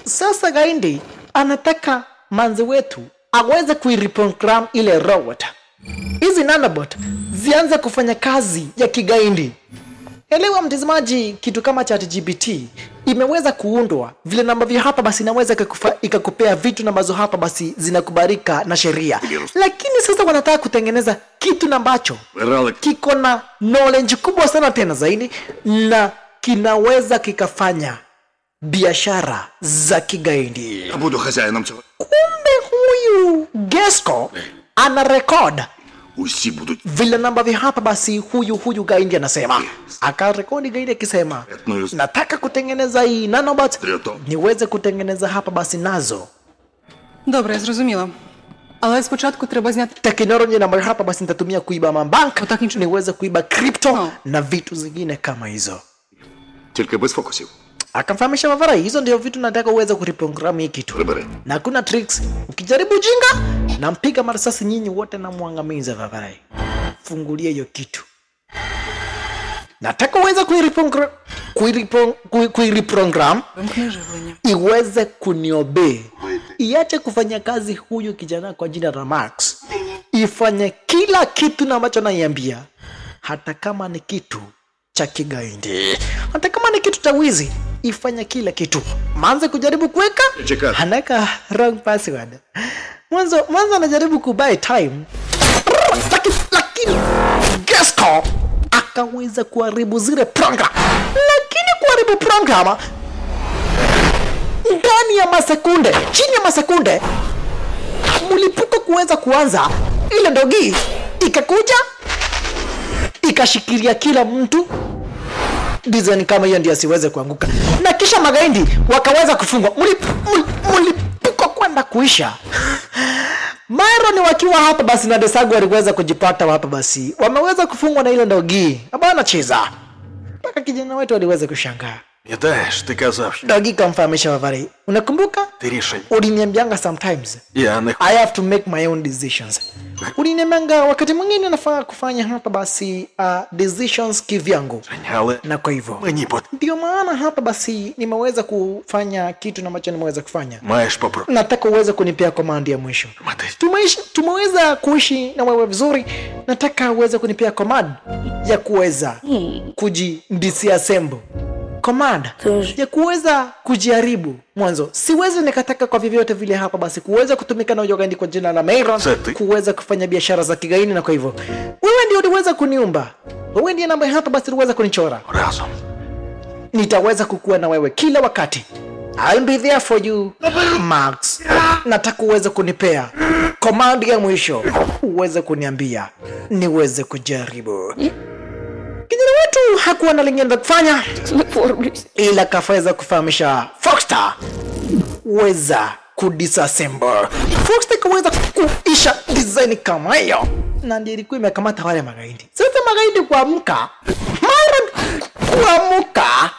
Sasa Gaindi anataka manzi wetu aweze kuireprogram ile robot. Hizi nanobot zianze kufanya kazi ya kigaindi. Elewa mtazamaji, kitu kama ChatGPT imeweza kuundwa vile ambavyo hapa basi inaweza ikakupea vitu ambazo hapa basi zinakubalika na sheria. Lakini sasa wanataka kutengeneza kitu ambacho kiko na knowledge kubwa sana tena zaidi na kinaweza kikafanya biashara za kigaindi. Буду хазяїном цього. Kumbe huyu Gesco ana record Усі будуть. vile ambavyo hapa basi huyu Gaindi anasema. Akarekodi Gaindi akisema, nataka kutengeneza hii nanobot, niweze kutengeneza hapa basi nazo. Добре, я зрозуміла. Але спочатку треба зняти Teknolojia ambayo hapa basi nitatumia kuiba mabank, niweze kuiba crypto na vitu zingine kama hizo. Тільки без фокусів. Akamfahamisha Vavarai, hizo ndio vitu nataka uweze kureprogram hii kitu. Na hakuna tricks. Ukijaribu jinga, nampiga marasasi nyinyi wote na muangamiza Vavarai. Fungulia hiyo kitu. Nataka uweze kuireprogram iweze kuniobey. Iache kufanya kazi huyu kijana kwa jina la Max. Ifanye kila kitu ambacho naiambia. Hata kama ni kitu cha kigaindi, hata kama ni kitu cha wizi, ifanya kila kitu. Manze kujaribu kuweka, anaweka wrong password. Mwanzo anajaribu kubuy time. Lakini Gesco akaweza kuharibu zile program. Lakini kuharibu program ndani ya masekunde, chini ya masekunde, mlipuko kuweza kuanza, ile dogi ikakuja ikashikilia kila mtu design kama hiyo ndio asiweze kuanguka, na kisha magaindi wakaweza kufungwa. Mlipuko kwenda kuisha. Myron wakiwa hapa basi na Desagu waliweza kujipata hapa basi wameweza kufungwa na ile ndogi abana cheza, mpaka kijana wetu aliweza kushangaa. Пам'ятаєш, ти казав, що Dogi kamfahamisha Vavarai, unakumbuka? ти рішення. Uliniambianga sometimes Я не I have to make my own decisions. Uliniambianga wakati mwingine nafaa kufanya hapa basi decisions kivyangu. Але Na kwa hivyo мені ndio maana hapa basi nimeweza kufanya kitu ambacho nimeweza kufanya. маєш попробувати. Nataka uweze kunipea command ya mwisho. Tumeweza kuishi na wewe vizuri. Nataka uweze kunipea command ya kuweza disassemble. Command ya kuweza kujaribu mwanzo. Siwezi nikataka kwa vyovyote vile hapa basi kuweza kutumika na Gaindi kwa jina la Myron kuweza kufanya biashara za kigaini, na kwa hivyo wewe ndio uliweza kuniumba. Wewe ndiye namba hapa basi uliweza kunichora. Разом. Nitaweza kukua na wewe kila wakati. I'll be there for you, Max. Nataka uweze kunipea command ya mwisho, uweze kuniambia niweze kujaribu. Kijana wetu hakuwa na lingine kufanya ila kafaweza kufahamisha Foxstar weza kudisassemble. Foxter kaweza kuisha design kama hiyo, na ndiyo ilikuwa imekamata wale magaidi. Sasa magaidi kuamka, mara kuamka.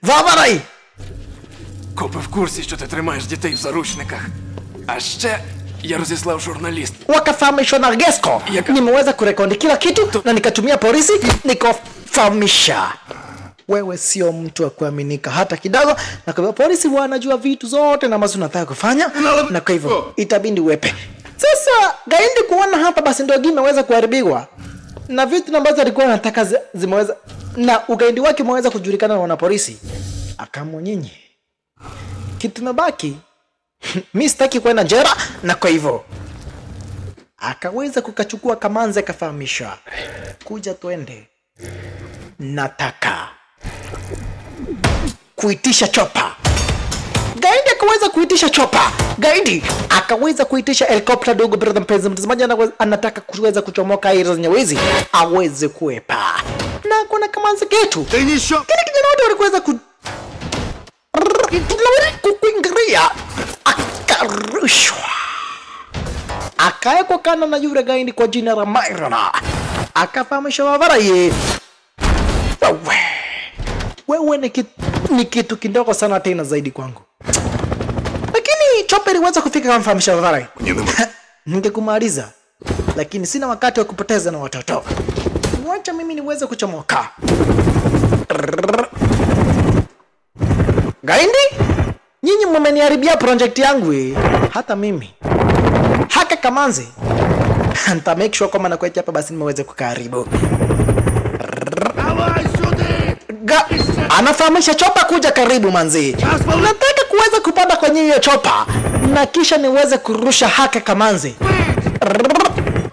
Ваварай! Копи в курсі, що ти тримаєш дітей в заручниках. А ще я розіслав журналіст. Wakafahamisha na Gesco. Nimeweza kurekodi kila kitu na nikatumia polisi nikafahamisha. Wewe sio mtu wa kuaminika hata kidogo, na kwa polisi wanajua vitu zote na ambazo unataka kufanya, na kwa hivyo itabidi uwepe. Sasa gaindi kuona hapa basi ndio game imeweza kuharibiwa. Na vitu ambazo alikuwa anataka zimeweza, na ugaidi wake umeweza kujulikana na wanapolisi. Akamwonyinyi. Kitu nabaki mimi sitaki kwenda jela, na kwa hivyo akaweza kukachukua Kamanzi akafahamisha, kuja twende, nataka kuitisha chopa. Gaidi akaweza kuitisha chopa. Gaidi akaweza kuitisha helikopta dogo. Brother mpenzi mtazamaji, anataka kuweza kuchomoka ili Nyawezi aweze kuepa. Na kuna Kamanzi ketu kile kijana wote walikuweza kuingiria, akarushwa, akaekwa kana na yule gaidi kwa jina la Myrona, akafahamisha Wavarai, wewe ni kitu kidogo sana tena zaidi kwangu. Lakini Chopper iliweza kufika kama fahamisha Wavarai. Ningekumaliza, lakini sina wakati wa kupoteza na watoto. Wacha mimi niweze kuchomoka. Gaindi, nyinyi mmeniharibia project yangu hata mimi. Haka Kamanzi. Nita make sure kama nakuacha hapa basi nimeweza kukaribu. Anafahamisha Chopper kuja karibu manzi. Nataka kuweza kupanda kwenye hiyo Chopper na kisha niweze kurusha Haka Kamanzi.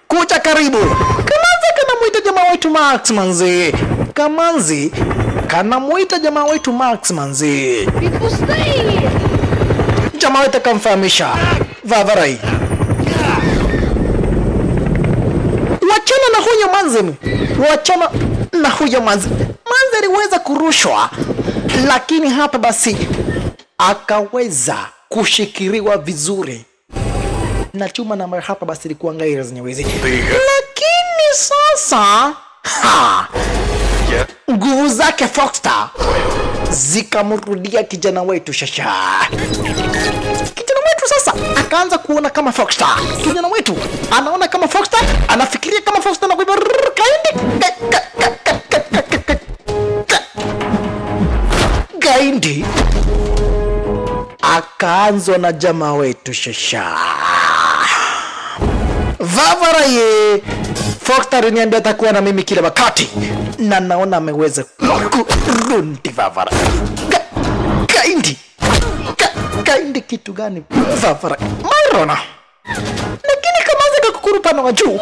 Kuja karibu. Kamanzi kanamuita jamaa wetu Max manzi. Kamanzi kanamuita jamaa wetu Max manzi. Jamaa wetu kamfahamisha Wavarai, wachana na huyo manzi, wachana na huyo manzi. Manzi aliweza kurushwa, lakini hapa basi akaweza kushikiriwa vizuri na chuma na hapa basi ilikuwa ngaira zenye wezi. Lakini sasa nguvu zake Foxter zikamrudia kijana wetu Shasha. Kijana wetu sasa akaanza kuona kama Foxter. Kijana wetu anaona kama Foxter, anafikiria kama Foxter, na kuiba Gaindi akaanzwa na jamaa wetu Shasha. Wavarai, Foxter niambia atakuwa na mimi kila wakati, na naona ameweza kurundi Wavarai. Gaindi kitu gani Wavarai? Myrona. Lakini Kamanzi kakukuru pana wa juu.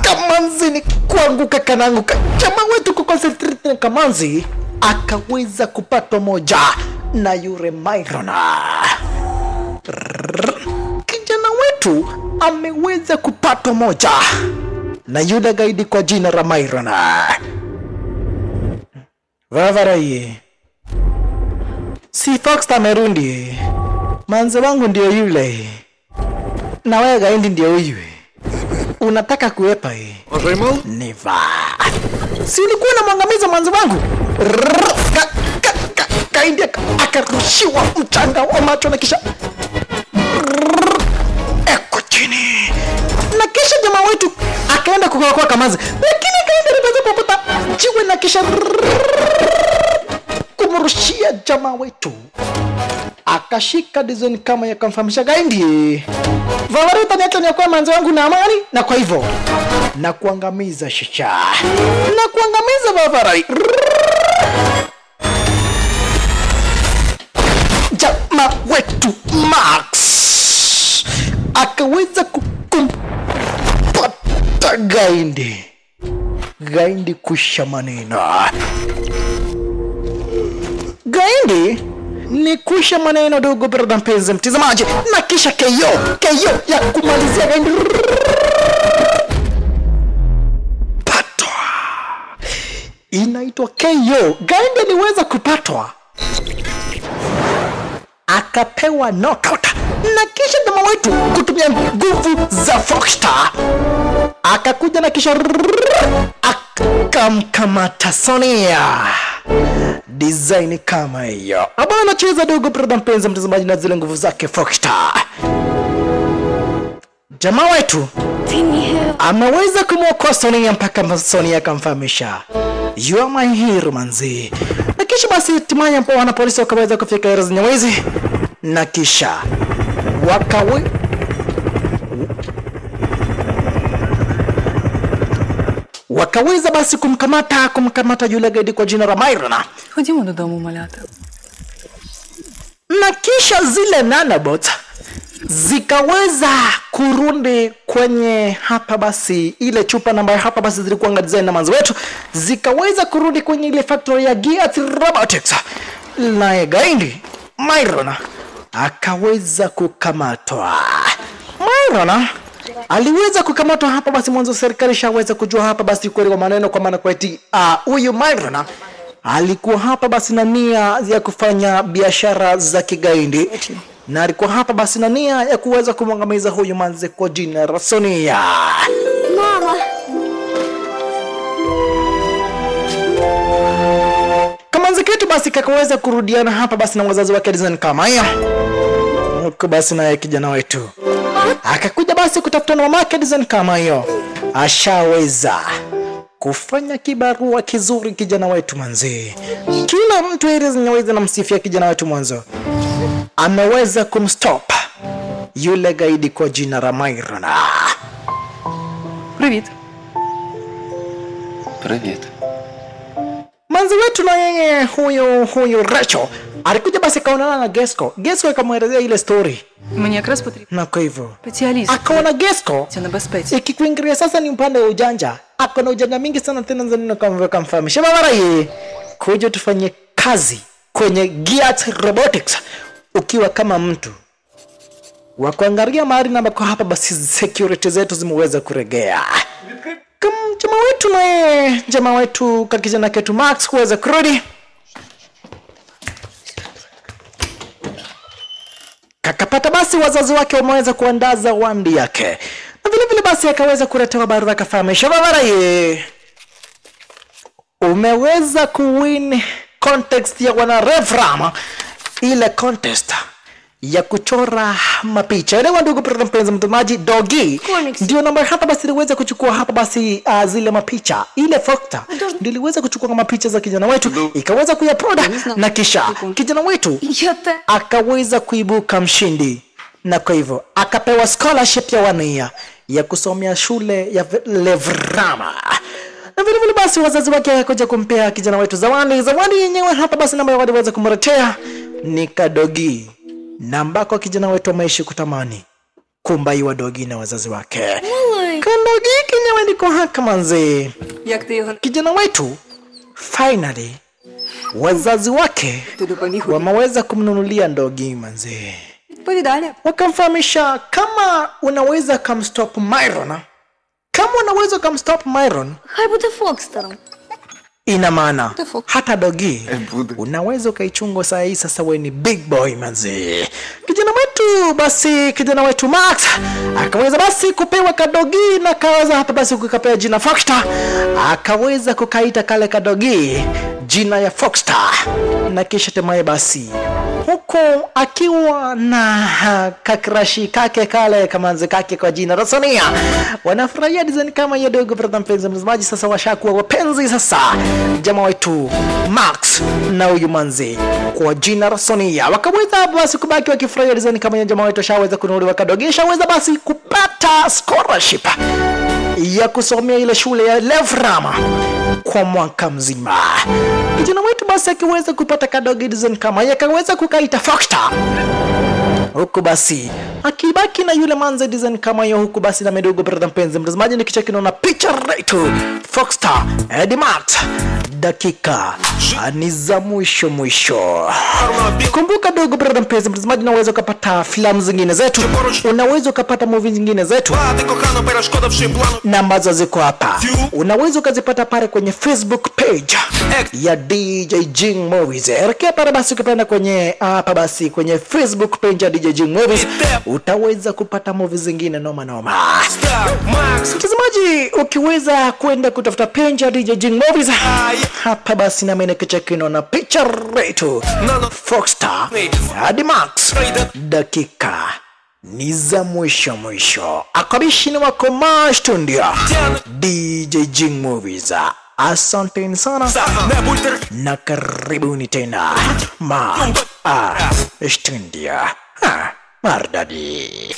Kamanzi ni kuanguka kananguka. Jamaa wetu kuconcentrate na Kamanzi akaweza kupatwa moja na yule Myrona. Kijana wetu ameweza kupatwa moja na yule gaidi kwa jina la Myrona. Wavarai, si Foxter amerundi. Manzi wangu ndio yule, na wewe gaidi ndio huyu. Unataka kuepa Neva. Si ulikuwa na mwangamiza manzi wangu? Gaidi akarushiwa mchanga wa macho na kisha eko chini. Na kisha jamaa wetu akaenda kukokoa Kamanzi, lakini Gaindi aliweza kupata jiwe na kisha kumrushia jamaa wetu. Akashika design kama ya kumfahamisha Gaindi, Wavarai utaniacha ni kwa manzi wangu na amani, na kwa hivyo na kuangamiza Shasha, na kuangamiza Wavarai. Jamaa wetu Max akaweza kumpata Gaindi. Gaindi kusha maneno. Gaindi ni kusha maneno dogo brother mpenzi mtazamaji, na kisha KO ya kumalizia Gaindi. Patwa. Inaitwa KO. Gaindi niweza kupatwa. akapewa knockout, na kisha jamaa wetu kutumia nguvu za Foxstar akakuja na kisha akamkamata Sonia. Design kama hiyo ambayo anacheza dogo brother mpenzi mtazamaji na zile nguvu zake Foxstar. Jamaa wetu ameweza kumwokoa Sonia mpaka Sonia akamfahamisha you are my hero manzi. Na kisha basi hatimaye hapo wana polisi wakaweza kufika Eros Nyawezi na kisha wakaweza basi kumkamata yule gaidi kwa jina la Myrona. Ходімо додому, малята. Na kisha zile nanobots zikaweza kurudi kwenye hapa basi ile chupa namba hapa basi zilikuwa design na manzo wetu, zikaweza kurudi kwenye ile factory ya Gears Robotics. Na gaidi Myrona akaweza kukamatwa. Myrona aliweza kukamatwa hapa basi mwanzo serikali shaweza kujua hapa basi kweli kwa maneno kwa maana kwa eti huyu Myrona alikuwa hapa basi na nia ya kufanya biashara za kigaidi na alikuwa hapa basi na nia ya kuweza kumwangamiza huyu manze kwa jina la Sonia. Mama. Kama nzikitu basi kakaweza kurudiana hapa basi na wazazi wake design kama hiyo. Huko basi na kijana wetu akakuja basi kutafuta na mamake design kama hiyo. Ashaweza kufanya kibarua kizuri kijana wetu manzi. Kila mtu Eros Nyawezi na msifia kijana wetu mwanzo. Ameweza kumstop yule gaidi kwa jina la Myrona. Привіт. Привіт. Manzi wetu na yeye huyu Rachel alikuja basi kaonana na Gesco. Gesco akamwelezea ile story. Мені якраз потрібен Na kwa hivyo спеціаліст. akaona Gesco Це небезпечно. ikikuingilia sasa ni upande wa ujanja. Akona ujanja mingi sana tena nzani kama kamfahamisha mara hii kuja tufanye kazi kwenye Gears Robotics ukiwa kama mtu wa kuangalia mahali na kwa hapa basi security zetu zimeweza kuregea. Kama jamaa wetu kakijana ketu Max kuweza kurudi kakapata basi wazazi wake wameweza kuandaa zawadi yake na vile vile basi akaweza kuletewa barua kafahamisha mara hii umeweza kuwin contest ya wana Refram, ile contest ya kuchora mapicha. Elewa ndugu mpenzi mtazamaji, Dogi ndio namba hapa basi iliweza kuchukua hapa basi zile mapicha. Ile Foxstar ndio iliweza kuchukua mapicha za kijana wetu ikaweza kuyaproda na kisha kijana wetu akaweza kuibuka mshindi. Na kwa hivyo akapewa scholarship ya 1 year ya kusomea shule ya Levrama. Na vile vile basi wazazi wake wakaja kumpea kijana wetu zawadi yenyewe hapa basi namba waliweza kumletea ni kadogi namba kwa kijana wetu ameishi kutamani kumbaiwa dogi na wazazi wake. Kadogi kinyewe ndiko haka manze. Kijana wetu finally wazazi wake wameweza kumnunulia dogi manze. Wakamfahamisha kama unaweza kumstop Myrona. Kama unaweza kumstop Myrona, Хай буде Фокстером. ina maana hata dogi unaweza ukaichunga saa hii. Sasa wewe ni big boy manzi. Kijana wetu Max akaweza basi kupewa kadogi na kaweza hapa basi kukapewa jina Foxstar. Akaweza kukaita kale kadogi jina ya Foxstar na kisha temaye basi huko akiwa na kakrashi kake kale kamanzi kake kwa jina la Sonia. Wanafurahia design kama hiyo dogo brother mpenzi mtazamaji. Sasa washakuwa wapenzi sasa jamaa wetu Max na huyu manzi kwa jina la Sonia. Wakaweza basi kubaki wakifurahia design kama hiyo. Jamaa wetu shaweza kununuliwa kadogesha weza basi kupata scholarship ya kusomea ile shule ya Levrama kwa mwaka mzima. Kijana wetu basi akiweza kupata kadogi design kama hiyo akaweza kukaita Foxstar. Huku basi akibaki na yule manze design kama hiyo. Huku basi na medogo brother mpenzi mtazamaji ni kicheki naona picha right Foxstar Edimat dakika ni za mwisho. Kumbuka ndugu brother mpenzi mtazamaji, unaweza ukapata filamu zingine zetu, unaweza ukapata movie zingine zetu na ambazo ziko hapa, unaweza ukazipata pale kwenye Facebook page ya DJ Jing Movies. Elekea pale basi ukipenda kwenye hapa basi kwenye Facebook page ya DJ Jing Movies, utaweza kupata movies zingine noma. Mtazamaji, ukiweza kwenda kutafuta page ya DJ Jing Movies hapa basi na mimi nikichekino na picture rate Foxstar hadi Max, dakika ni za mwisho. Akabishi ni wako Studio DJ Jing Movies. Asanteni sana na karibuni tena Studio Mardadi.